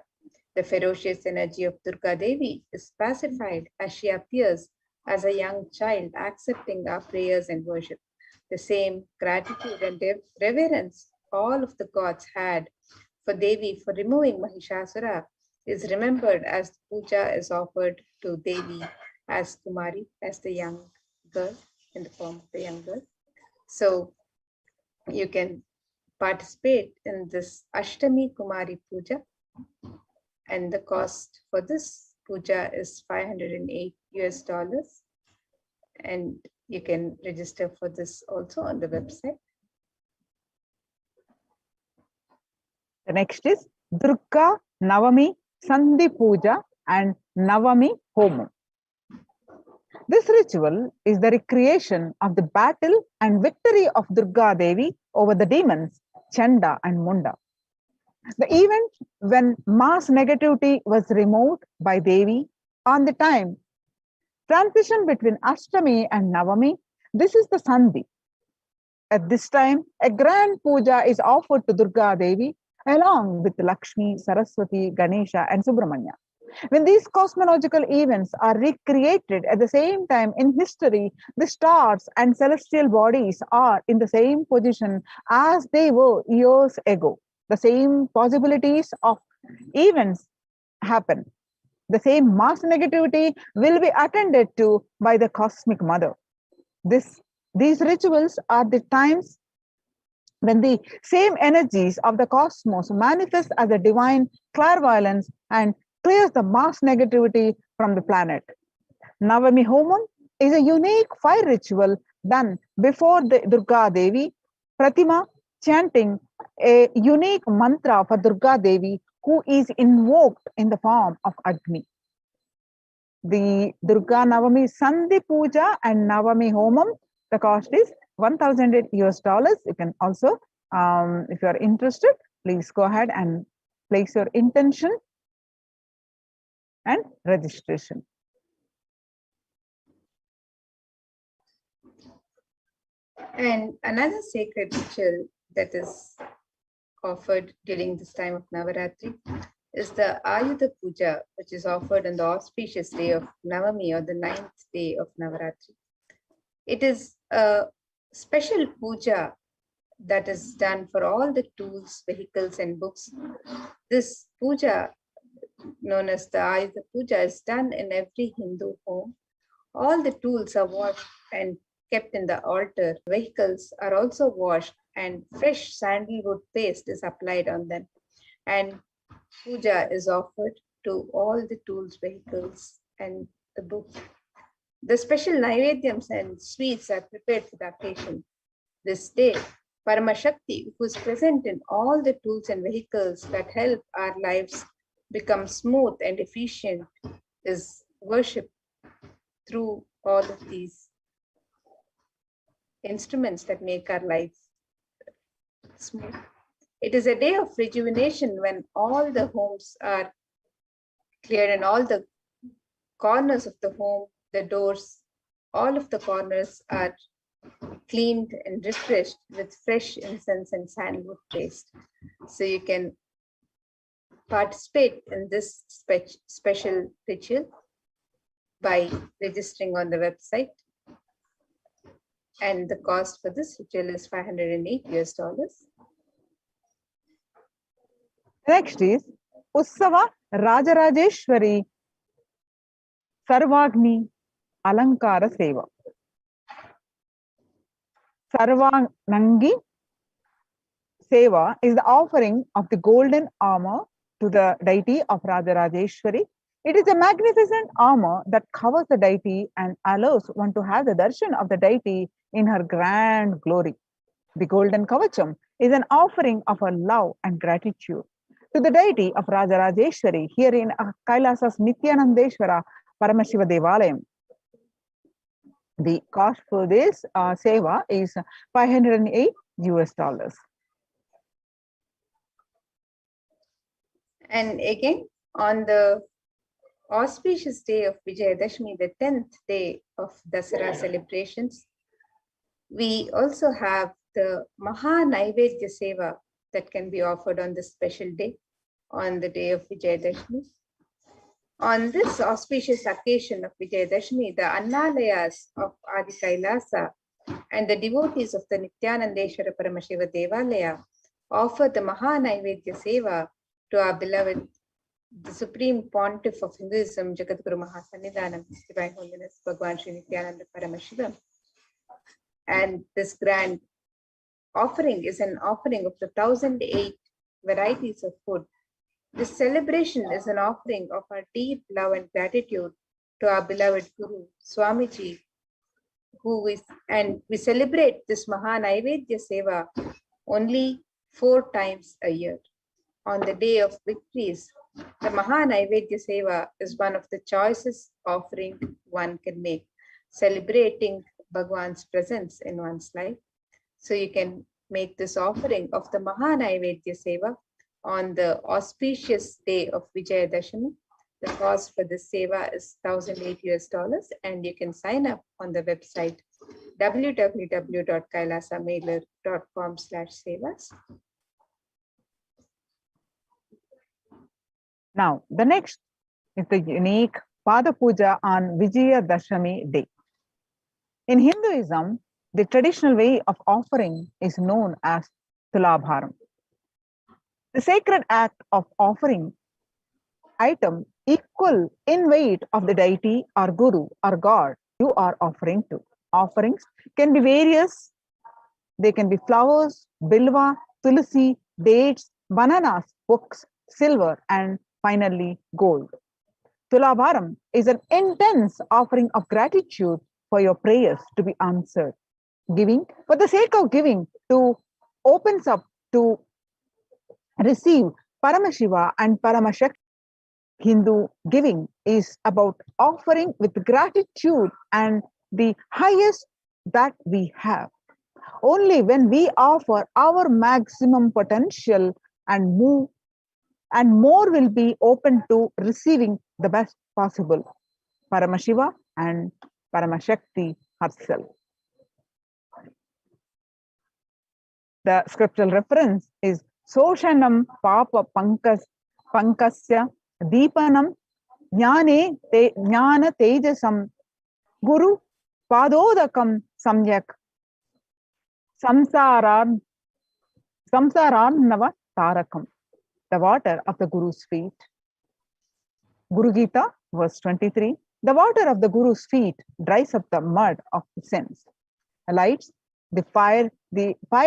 The ferocious energy of Durga Devi is pacified as she appears as a young child, accepting our prayers and worship. The same gratitude and reverence all of the gods had for Devi for removing Mahishasura is remembered as the puja is offered to Devi as Kumari, as the young girl, in the form of the young girl. So you can participate in this Ashtami Kumari Puja, and the cost for this puja is 508 US dollars, and you can register for this also on the website. The next is Durga Navami Sandhi Puja and Navami Homam. This ritual is the recreation of the battle and victory of Durga Devi over the demons Chanda and Munda. The event when mass negativity was removed by Devi on the time transition between Ashtami and Navami. This is the Sandhi. At this time, a grand puja is offered to Durga Devi along with Lakshmi, Saraswati, Ganesha, and Subramanya. When these cosmological events are recreated at the same time in history, the stars and celestial bodies are in the same position as they were years ago. The same possibilities of events happen. The same mass negativity will be attended to by the cosmic mother. These rituals are the times when the same energies of the cosmos manifest as a divine clairvoyance and clears the mass negativity from the planet. Navami Homam is a unique fire ritual done before the Durga Devi Pratima, chanting a unique mantra for Durga Devi who is invoked in the form of Agni. The Durga Navami Sandhi Puja and Navami Homam, the cost is $1,000 US. You can also, if you are interested, please go ahead and place your intention and registration. And another sacred ritual that is offered during this time of Navaratri is the Ayudha Puja, which is offered on the auspicious day of Navami, or the 9th day of Navaratri. It is a special puja that is done for all the tools, vehicles, and books. This puja, known as the Ayudha Puja, is done in every Hindu home. All the tools are washed and kept in the altar. Vehicles are also washed, and fresh sandalwood paste is applied on them. And puja is offered to all the tools, vehicles, and the books. The special naivedyams and sweets are prepared for the occasion. This day, Paramashakti, who is present in all the tools and vehicles that help our lives become smooth and efficient, is worshipped through all of these instruments that make our lives smooth. It is a day of rejuvenation when all the homes are cleared and all the corners of the home, the doors, all of the corners are cleaned and refreshed with fresh incense and sandalwood paste. So you can participate in this special ritual by registering on the website. And the cost for this ritual is $508 US. Next is Ussava Rajarajeshwari Sarvagni Alankara Seva. Sarvanangi Seva is the offering of the golden armor to the deity of Rajarajeshwari. It is a magnificent armor that covers the deity and allows one to have the darshan of the deity in her grand glory. The golden kavacham is an offering of her love and gratitude to the deity of Rajarajeshwari here in Kailasa'S Nithyananda Paramashivoham. The cost for this seva is $508 US. And again, on the auspicious day of Vijayadashmi, the 10th day of Dasara celebrations, we also have the Maha Naivedya Seva that can be offered on this special day, on the day of Vijayadashmi. On this auspicious occasion of Vijayadashmi, the Annalayas of Adi Kailasa and the devotees of the Nithyananda Paramashiva Devalaya offer the Maha Naivedya Seva to our beloved, the Supreme Pontiff of Hinduism, Jagadguru Mahasannidhanam, His Divine Holiness Bhagwan Sri Nithyananda Paramashivam. And this grand offering is an offering of the 1008 varieties of food. This celebration is an offering of our deep love and gratitude to our beloved Guru, Swamiji, and we celebrate this Maha Naivedya Seva only 4 times a year. On the day of victories, the Maha Naivedya Seva is one of the choicest offering one can make, celebrating Bhagwan's presence in one's life. So you can make this offering of the Maha Naivedya Seva on the auspicious day of Vijayadashami. The cost for this seva is $1,008 US, and you can sign up on the website www.kailasamailer.com/sevas. Now, the next is the unique Pada Puja on Vijayadashami day. In Hinduism, the traditional way of offering is known as Tulabharam. The sacred act of offering item equal in weight of the deity or guru or god you are offering to. Offerings can be various. They can be flowers, bilva, tulsi, dates, bananas, books, silver, and finally gold. Tulabharam is an intense offering of gratitude for your prayers to be answered. Giving, for the sake of giving, to opens up to receive Paramashiva and Paramashakti. Hindu giving is about offering with gratitude and the highest that we have. Only when we offer our maximum potential and more will be open to receiving the best possible. Paramashiva and Paramashakti herself. The scriptural reference is Soshanam Papa Pankasya Deepanam Jnana Tejasam Guru Padodakam Samyak Samsaran Nava Tarakam. The water of the Guru's feet. Guru Gita, verse 23. The water of the Guru's feet dries up the mud of the sins, lights the fire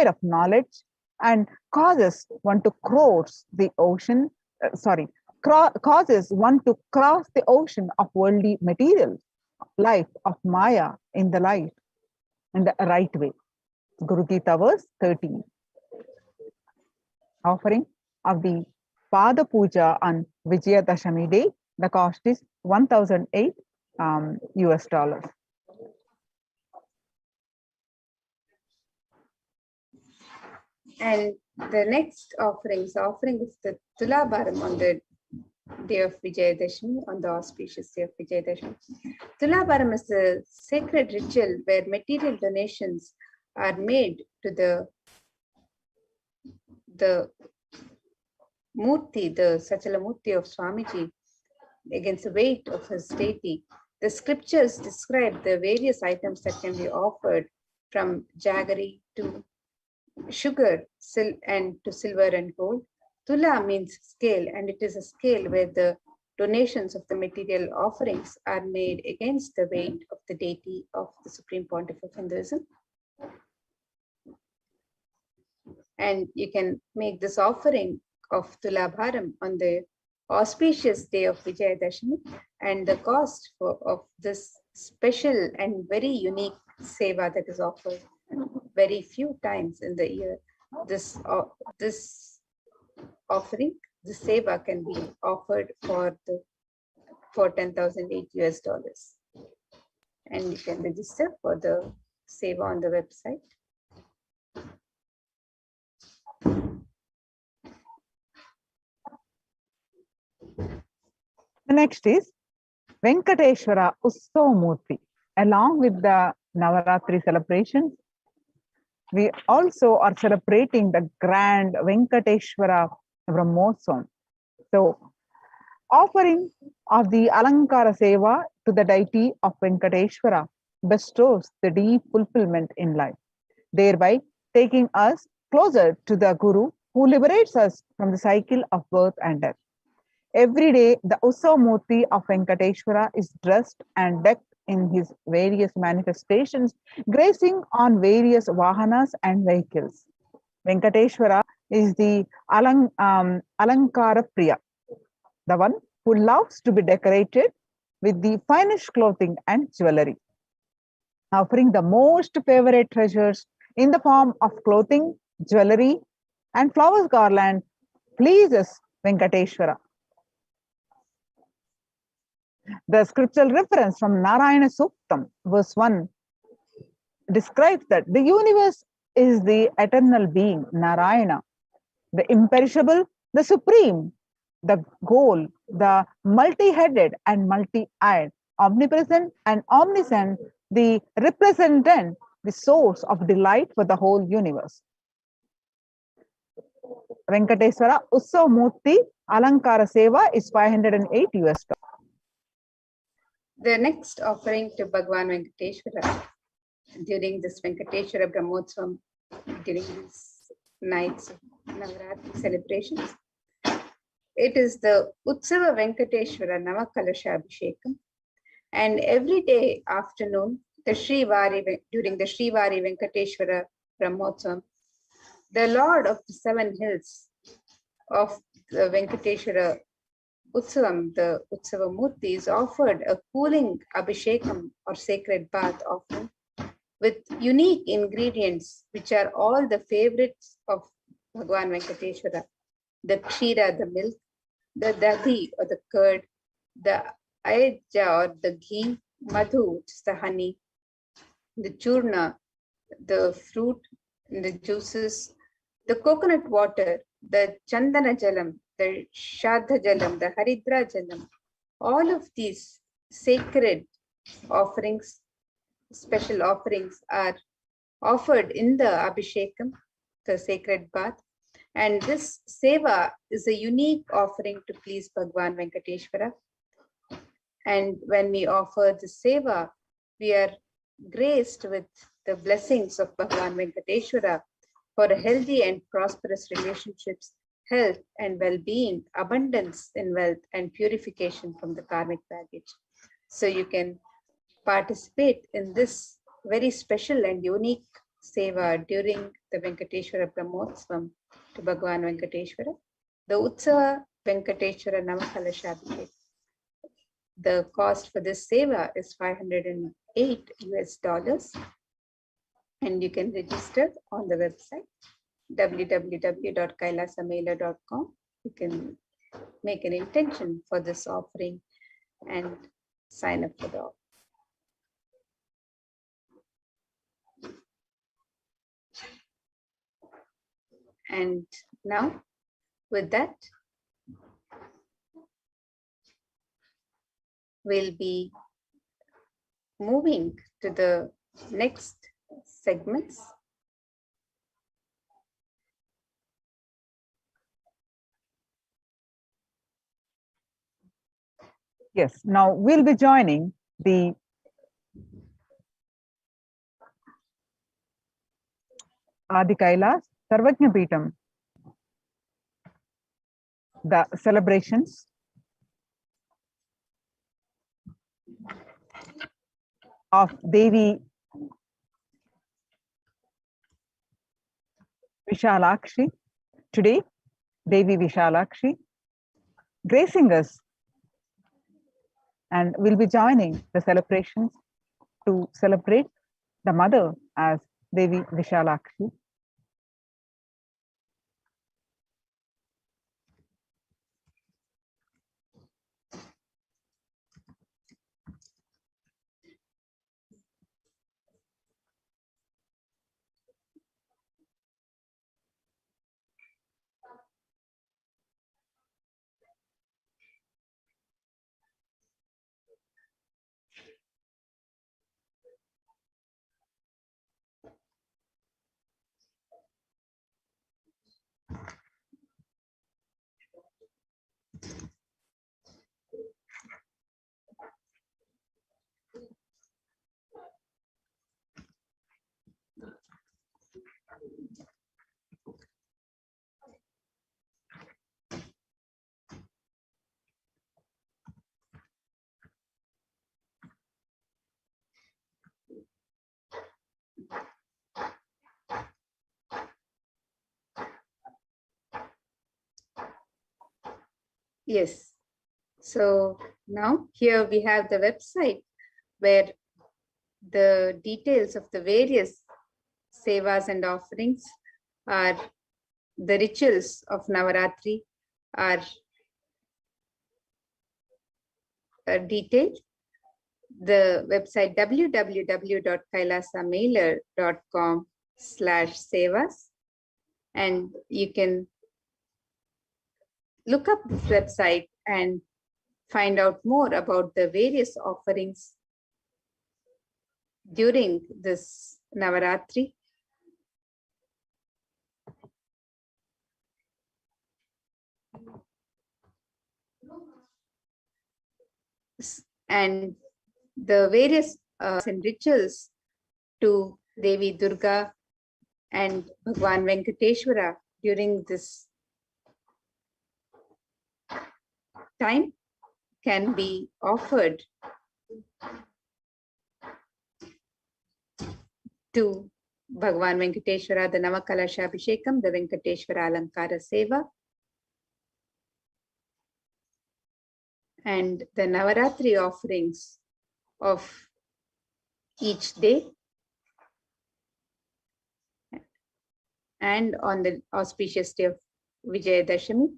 of knowledge, and causes one to cross the ocean. Causes one to cross the ocean of worldly material, life of Maya in the light, in the right way. Guru Gita, verse 13. Offering of the Pada Puja on Vijayadashami day. The cost is $1,008 US. And the next offering is the Tulabharam on the day of Vijayadashami, on the auspicious day of Vijayadashami. Tulabharam is a sacred ritual where material donations are made to the Murti, the Sachala Murti of Swamiji, against the weight of his deity. The scriptures describe the various items that can be offered, from jaggery to sugar and to silver and gold. Tula means scale, and it is a scale where the donations of the material offerings are made against the weight of the deity of the Supreme Pontiff of Hinduism. And you can make this offering of Tulabharam on the auspicious day of Vijayadashami, and the cost of this special and very unique seva that is offered very few times in the year. This offering, the seva, can be offered for $10,008 US. And you can register for the seva on the website. The next is Venkateshwara Ussavamurti. Along with the Navaratri celebrations, we also are celebrating the grand Venkateshwara Brahmotsavam. So, offering of the Alankara Seva to the deity of Venkateshwara bestows the deep fulfillment in life, thereby taking us closer to the Guru who liberates us from the cycle of birth and death. Every day, the Ussavamurti of Venkateshwara is dressed and decked in his various manifestations, grazing on various vahanas and vehicles. Venkateshwara is the Alankara Priya, the one who loves to be decorated with the finest clothing and jewelry. Offering the most favorite treasures in the form of clothing, jewelry, and flowers garland pleases Venkateshwara. The scriptural reference from Narayana Suktam, verse 1, describes that the universe is the eternal being, Narayana, the imperishable, the supreme, the goal, the multi-headed and multi-eyed, omnipresent and omniscient, the representant, the source of delight for the whole universe. Venkateswara Ussavamurti Alankara Seva is $508 US. The next offering to Bhagwan Venkateshwara during this Venkateshwara Brahmotsavam, during these nights of Navaratri celebrations, it is the Utsava Venkateshwara Navakalasha Abhishekam. And every day afternoon, during the Srivari Venkateshwara Brahmotsavam, the Lord of the Seven Hills of the Venkateshwara Utsavam, the Utsava Murti, is offered a cooling Abhishekam or sacred bath offering with unique ingredients, which are all the favorites of Bhagwan Venkateshwara: the Kshira, the milk, the Dadhi or the curd, the Ayja or the ghee, Madhu, which is the honey, the Churna, the fruit, the juices, the coconut water, the Chandana Jalam, the Shadha Jalam, the Haridra Jalam, all of these sacred offerings, special offerings are offered in the Abhishekam, the sacred bath. And this seva is a unique offering to please Bhagwan Venkateshwara. And when we offer the seva, we are graced with the blessings of Bhagwan Venkateshwara for a healthy and prosperous relationships, health and well-being, abundance in wealth, and purification from the karmic baggage. So you can participate in this very special and unique seva during the Venkateshwara Brahmotsavam to Bhagwan Venkateshwara. The Utsava Venkateshwara Navakalashabhishek. The cost for this seva is $508 US, and you can register on the website www.kailasamaila.com. You can make an intention for this offering and sign up for the offering. And now, with that, we'll be moving to the next segments. Yes, now we'll be joining the Adi Kailas Sarvajna Peetham, the celebrations of Devi Vishalakshi. Today, Devi Vishalakshi gracing us, and we'll be joining the celebrations to celebrate the mother as Devi Vishalakshi. Yes. So now here we have the website where the details of the various sevas and offerings are, the rituals of Navaratri are detailed. The website www.kailasamailer.com/sevas, and you can look up this website and find out more about the various offerings during this Navaratri. And the various and rituals to Devi Durga and Bhagwan Venkateshwara during this time can be offered to Bhagwan Venkateshwara, the Navakalashabhishekam, the Venkateshwara Alankara Seva, and the Navaratri offerings of each day, and on the auspicious day of Vijayadashami.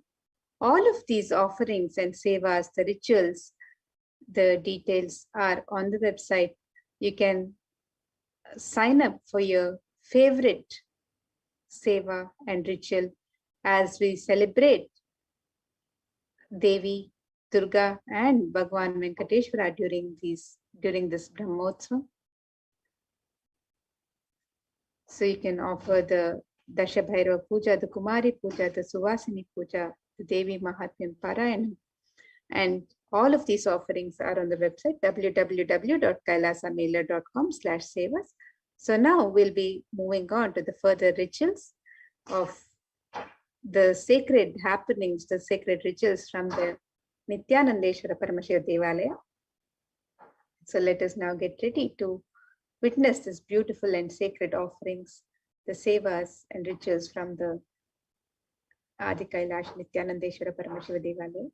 All of these offerings and sevas, the rituals, the details are on the website. You can sign up for your favorite seva and ritual as we celebrate Devi, Durga, and Bhagwan Venkateshwara during this Brahmotsavam. So you can offer the Dasha Bhairava Puja, the Kumari Puja, the Suvasini Puja, the Devi Mahatmyam Parayanam. And all of these offerings are on the website www.kailasamailer.com/sevas. So now we'll be moving on to the further rituals of the sacred happenings, the sacred rituals from the Nithyanandeshwara Paramashiva Devalaya. So let us now get ready to witness this beautiful and sacred offerings, the sevas and rituals from the Adi Kailash Nithyanandeshwara Paramashiva Devalaya.